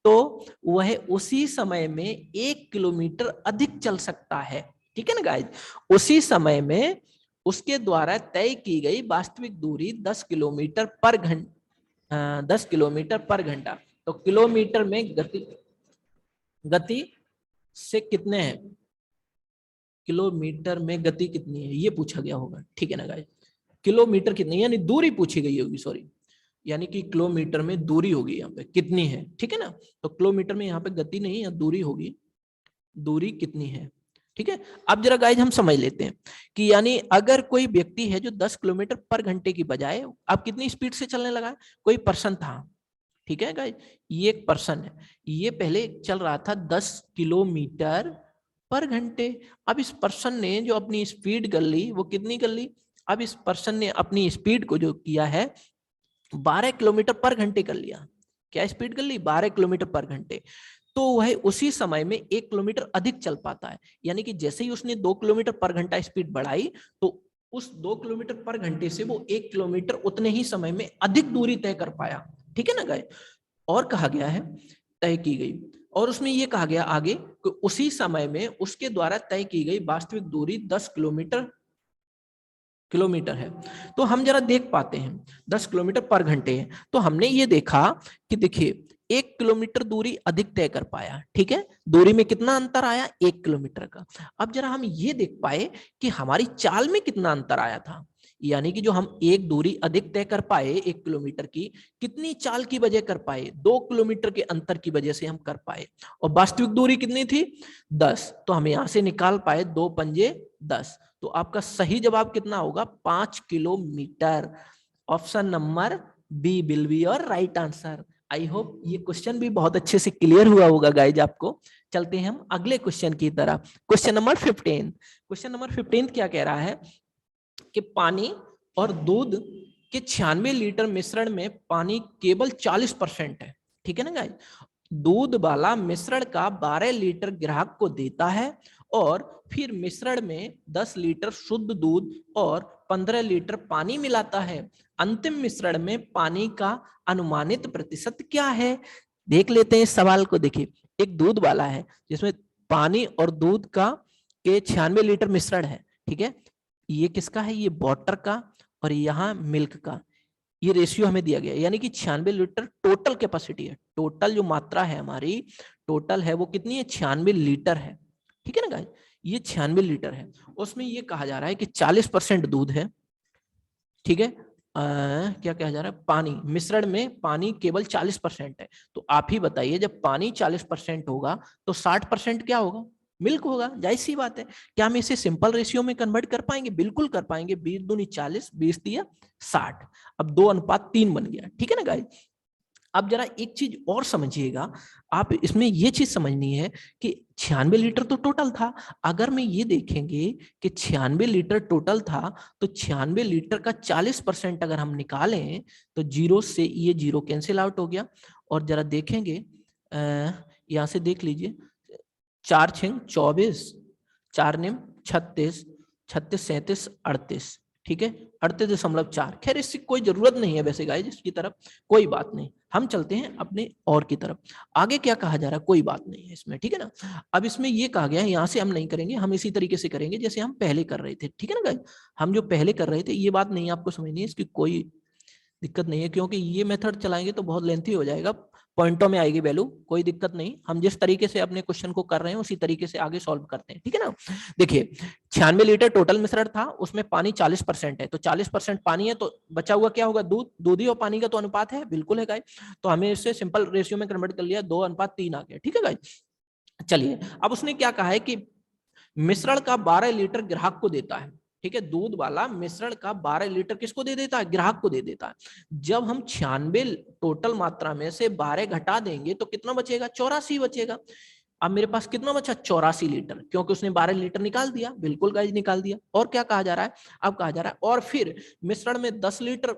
तो वह उसी समय में 1 किलोमीटर अधिक चल सकता है, ठीक है ना गाइज। उसी समय में उसके द्वारा तय की गई वास्तविक दूरी 10 किलोमीटर पर घंटा, 10 किलोमीटर पर घंटा। तो किलोमीटर में गति से कितने हैं, किलोमीटर में गति कितनी है ये पूछा गया होगा, ठीक है ना गाइस। किलोमीटर कितनी यानी दूरी पूछी गई होगी, सॉरी, यानी कि किलोमीटर में दूरी होगी यहाँ पे कितनी है, ठीक है ना। तो किलोमीटर में यहाँ पे गति नहीं है, दूरी होगी, दूरी कितनी है, ठीक है। अब जरा गाइज हम समझ लेते हैं कि यानी अगर कोई व्यक्ति है जो 10 किलोमीटर पर घंटे की बजाय अब कितनी स्पीड से चलने लगा है, कोई पर्सन था, ठीक है गाइज, ये एक पर्सन है, ये पहले चल रहा था 10 किलोमीटर पर घंटे। अब इस पर्सन ने जो अपनी स्पीड कर ली वो कितनी कर ली, अब इस पर्सन ने अपनी स्पीड को जो किया है 12 किलोमीटर पर घंटे कर लिया। क्या स्पीड कर ली, 12 किलोमीटर पर घंटे। तो वह उसी समय में 1 किलोमीटर अधिक चल पाता है, यानी कि जैसे ही उसने 2 किलोमीटर पर घंटा स्पीड बढ़ाई तो उस 2 किलोमीटर पर घंटे से वो 1 किलोमीटर उतने ही समय में अधिक दूरी तय कर पाया, ठीक है ना गाइस। और कहा गया है तय की गई, और उसमें यह कहा गया आगे कि उसी समय में उसके द्वारा तय की गई वास्तविक दूरी 10 किलोमीटर है। तो हम जरा देख पाते हैं 10 किलोमीटर पर घंटे है, तो हमने ये देखा कि देखिए 1 किलोमीटर दूरी अधिक तय कर पाया, ठीक है, दूरी में कितना अंतर आया, 1 किलोमीटर का। अब जरा हम ये देख पाए कि हमारी चाल में कितना अंतर आया था, यानी कि जो हम एक दूरी अधिक तय कर पाए 1 किलोमीटर की, कितनी चाल की वजह कर पाए, 2 किलोमीटर के अंतर की वजह से हम कर पाए। और वास्तविक दूरी कितनी थी, 10। तो हम यहां से निकाल पाए 2 पंजे 10। तो आपका सही जवाब कितना होगा, 5 kilometre. Option number B will be your right answer. I hope ये क्वेश्चन भी बहुत अच्छे से क्लियर हुआ होगा गाइज आपको। चलते हैं हम अगले क्वेश्चन की तरफ। Question number 15। क्वेश्चन नंबर 15 क्या कह रहा है कि पानी और दूध के 96 लीटर मिश्रण में पानी केवल 40% है, ठीक है ना गाइज। दूध वाला मिश्रण का 12 लीटर ग्राहक को देता है और फिर मिश्रण में 10 लीटर शुद्ध दूध और 15 लीटर पानी मिलाता है। अंतिम मिश्रण में पानी का अनुमानित प्रतिशत क्या है। देख लेते हैं इस सवाल को। देखिए एक दूध वाला है जिसमें पानी और दूध का के 96 लीटर मिश्रण है, ठीक है। ये किसका है, ये वाटर का, और यहाँ मिल्क का। ये रेशियो हमें दिया गया है, यानी कि 96 लीटर टोटल कैपेसिटी है, टोटल जो मात्रा है हमारी टोटल है वो कितनी है, 96 लीटर है, ठीक है ना गाइस। ये 96 लीटर है, उसमें ये कहा जा रहा है कि 40% दूध है, ठीक है। क्या कहा जा रहा है, पानी, मिश्रण में पानी केवल 40% है। तो आप ही बताइए जब पानी 40% होगा तो 60% क्या होगा, मिल्क होगा, जाहिर सी बात है। क्या हम इसे सिंपल रेशियो में कन्वर्ट कर पाएंगे? बिल्कुल कर पाएंगे। 20 दूनी 40, 20 दिया 60, अब 2:3 बन गया, ठीक है ना गाइस। अब जरा एक चीज और समझिएगा, आप इसमें ये चीज समझनी है कि 96 लीटर तो टोटल था। अगर मैं ये देखेंगे कि 96 लीटर टोटल था, तो 96 लीटर का 40% अगर हम निकालें तो जीरो से ये जीरो कैंसिल आउट हो गया। और जरा देखेंगे, यहां से देख लीजिए, 4 6 24, 4 निम 36, 36 37 38, ठीक है, 38.4। खैर इससे कोई जरूरत नहीं है वैसे गाइस इसकी तरफ, कोई बात नहीं, हम चलते हैं अपने और की तरफ। आगे क्या कहा जा रहा है, कोई बात नहीं है इसमें, ठीक है ना। अब इसमें ये कहा गया है, यहां से हम नहीं करेंगे, हम इसी तरीके से करेंगे जैसे हम पहले कर रहे थे, ठीक है ना गाइस। हम जो पहले कर रहे थे, ये बात नहीं आपको समझनी है, इसकी कोई दिक्कत नहीं है, क्योंकि ये मेथड चलाएंगे तो बहुत लेंथी हो जाएगा, पॉइंटों में आएगी वैल्यू, कोई दिक्कत नहीं। हम जिस तरीके से अपने क्वेश्चन को कर रहे हैं उसी तरीके से आगे सॉल्व करते हैं, ठीक है ना। देखिए 96 लीटर टोटल मिश्रण था, उसमें पानी 40% है, तो 40% पानी है, तो बचा हुआ क्या होगा, दूध। दूधी और पानी का तो अनुपात है, बिल्कुल है गाइस। तो हमें इससे सिंपल रेशियो में कन्वर्ट कर लिया, 2:3 आ गया, ठीक है गाइस। चलिए अब उसने क्या कहा है कि मिश्रण का 12 लीटर ग्राहक को देता है, ठीक है, दूध वाला मिश्रण का 12 लीटर किसको दे देता है, ग्राहक को दे देता है। जब हम 96 टोटल मात्रा में से 12 घटा देंगे तो कितना बचेगा, 84 बचेगा। अब मेरे पास कितना बचा, 84 लीटर, क्योंकि उसने 12 लीटर निकाल दिया, बिल्कुल गाइस निकाल दिया। और क्या कहा जा रहा है, अब कहा जा रहा है और फिर मिश्रण में 10 लीटर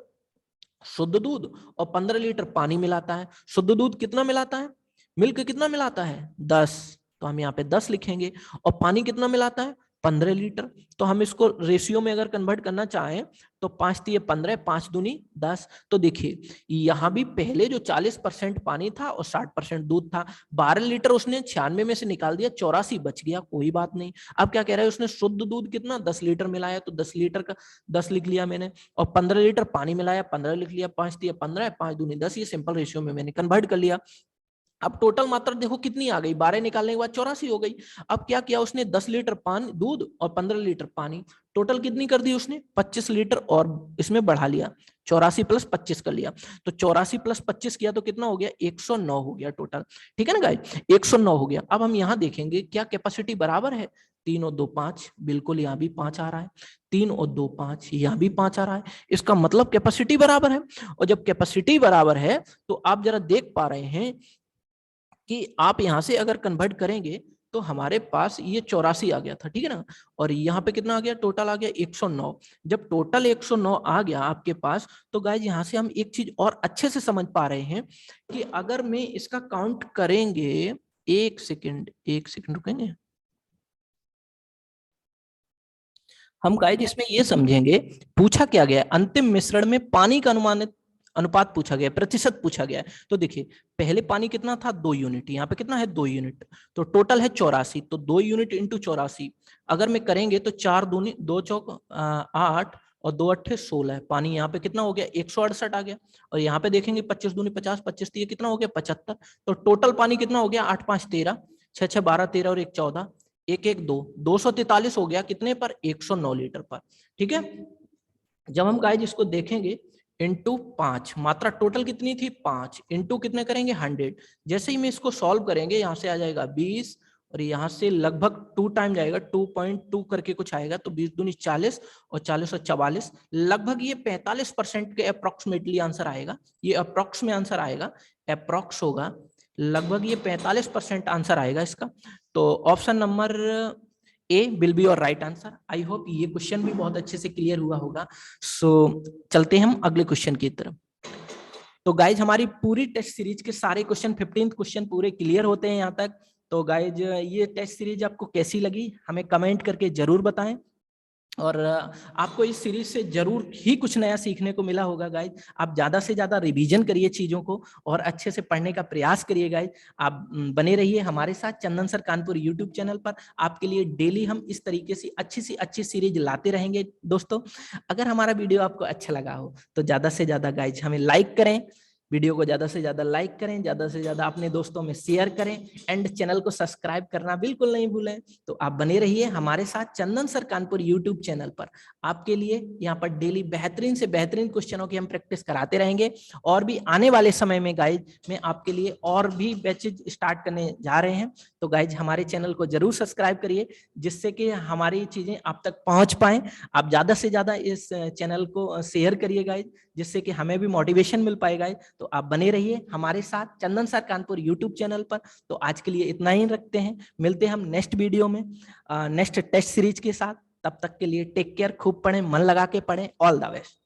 शुद्ध दूध और 15 लीटर पानी मिलाता है। शुद्ध दूध कितना मिलाता है, मिल्क कितना मिलाता है, 10, तो हम यहाँ पे 10 लिखेंगे। और पानी कितना मिलाता है, 15 लीटर। तो हम इसको रेशियो में अगर कन्वर्ट करना चाहें तो 5 दिए 15, 5 दूनी 10। तो देखिए यहाँ भी पहले जो 40% पानी था और 60% दूध था, 12 लीटर उसने 96 में से निकाल दिया, 84 बच गया, कोई बात नहीं। अब क्या कह रहा है, उसने शुद्ध दूध कितना 10 लीटर मिलाया, तो 10 लीटर का 10 लिख लिया मैंने, और 15 लीटर पानी मिलाया, 15 लिख लिया, 5 दिया 15, 5 दूनी 10, ये सिंपल रेशियो में मैंने कन्वर्ट कर लिया। अब टोटल मात्रा देखो कितनी आ गई, 12 निकालने के बाद 84 हो गई। अब क्या किया उसने, 10 लीटर पानी दूध और 15 लीटर पानी, टोटल कितनी कर दी उसने, 25 लीटर, और इसमें बढ़ा लिया, 84 प्लस 25 कर लिया। तो 84 प्लस 25 किया तो कितना हो गया, 109 हो गया टोटल, ठीक है ना गाइस, 109 हो गया। अब हम यहाँ देखेंगे क्या कैपेसिटी बराबर है, 3 और 2 5, बिल्कुल यहाँ भी 5 आ रहा है, 3 और 2 5, यहाँ भी 5 आ रहा है, इसका मतलब कैपेसिटी बराबर है। और जब कैपेसिटी बराबर है तो आप जरा देख पा रहे हैं कि आप यहां से अगर कन्वर्ट करेंगे तो हमारे पास ये 84 आ गया था, ठीक है ना, और यहाँ पे कितना आ गया, टोटल आ गया 109। जब टोटल 109 आ गया आपके पास, तो गाइज यहाँ से हम एक चीज और अच्छे से समझ पा रहे हैं कि अगर मैं इसका काउंट करेंगे, एक सेकंड रुकेंगे हम गाइज, इसमें ये समझेंगे पूछा क्या गया, अंतिम मिश्रण में पानी का अनुमानित अनुपात पूछा गया, प्रतिशत पूछा गया है। तो देखिए पहले पानी कितना था, 2 यूनिट, यहाँ पे कितना है, 2 यूनिट, तो टोटल है 84, तो 2 यूनिट इंटू 84 अगर मैं करेंगे तो 4 दूनी 2 चौक 8 और 2 अट्ठे 16, पानी यहाँ पे कितना हो गया, 168 आ गया। और यहाँ पे देखेंगे 25 दूनी 50, 25 दिए कितना हो गया, 75। तो टोटल पानी कितना हो गया, 8 5 13, 6 6 12 13 और 1 14, 1 1 2, 243 हो गया कितने पर, 109 लीटर पर, ठीक है। जब हम गाइज इसको देखेंगे इंटू 5, मात्रा टोटल कितनी थी 5, इंटू कितने करेंगे 100, जैसे ही मैं इसको सॉल्व करेंगे यहाँ से आ जाएगा 20, और यहाँ से लगभग 2 टाइम जाएगा, 2.2 करके कुछ आएगा, तो 20 दूनी 40 और 40 और 44, लगभग ये 45% के अप्रोक्सीमेटली आंसर आएगा, ये अप्रोक्स में आंसर आएगा, अप्रोक्स होगा, लगभग ये 45% आंसर आएगा इसका। तो option number A will be your right answer. I hope ये क्वेश्चन भी बहुत अच्छे से क्लियर हुआ होगा। सो चलते हैं हम अगले क्वेश्चन की तरफ। तो गाइज हमारी पूरी टेस्ट सीरीज के सारे क्वेश्चन 15 क्वेश्चन पूरे क्लियर होते हैं यहाँ तक। तो गाइज ये टेस्ट सीरीज आपको कैसी लगी हमें कमेंट करके जरूर बताएं, और आपको इस सीरीज से जरूर ही कुछ नया सीखने को मिला होगा गाइज। आप ज्यादा से ज्यादा रिवीजन करिए चीजों को और अच्छे से पढ़ने का प्रयास करिए गाइज। आप बने रहिए हमारे साथ चंदन सर कानपुर यूट्यूब चैनल पर, आपके लिए डेली हम इस तरीके से अच्छी सीरीज लाते रहेंगे दोस्तों। अगर हमारा वीडियो आपको अच्छा लगा हो तो ज्यादा से ज्यादा गाइज हमें लाइक करें, वीडियो को ज्यादा से ज्यादा लाइक करें, ज्यादा से ज्यादा अपने दोस्तों में शेयर करें एंड चैनल को सब्सक्राइब करना बिल्कुल नहीं भूलें। तो आप बने रहिए हमारे साथ चंदन सर कानपुर यूट्यूब चैनल पर। आपके लिए यहाँ पर डेली बेहतरीन से बेहतरीन क्वेश्चनों की हम प्रैक्टिस कराते रहेंगे। और भी आने वाले समय में गाइज मैं आपके लिए और भी बैचेज स्टार्ट करने जा रहे हैं। तो गाइज हमारे चैनल को जरूर सब्सक्राइब करिए, जिससे कि हमारी चीजें आप तक पहुंच पाए। आप ज्यादा से ज्यादा इस चैनल को शेयर करिए गाइज, जिससे कि हमें भी मोटिवेशन मिल पाएगा। तो आप बने रहिए हमारे साथ चंदन सर कानपुर यूट्यूब चैनल पर। तो आज के लिए इतना ही रखते हैं, मिलते हैं हम नेक्स्ट वीडियो में नेक्स्ट टेस्ट सीरीज के साथ। तब तक के लिए टेक केयर, खूब पढ़ें, मन लगा के पढ़ें। All the best.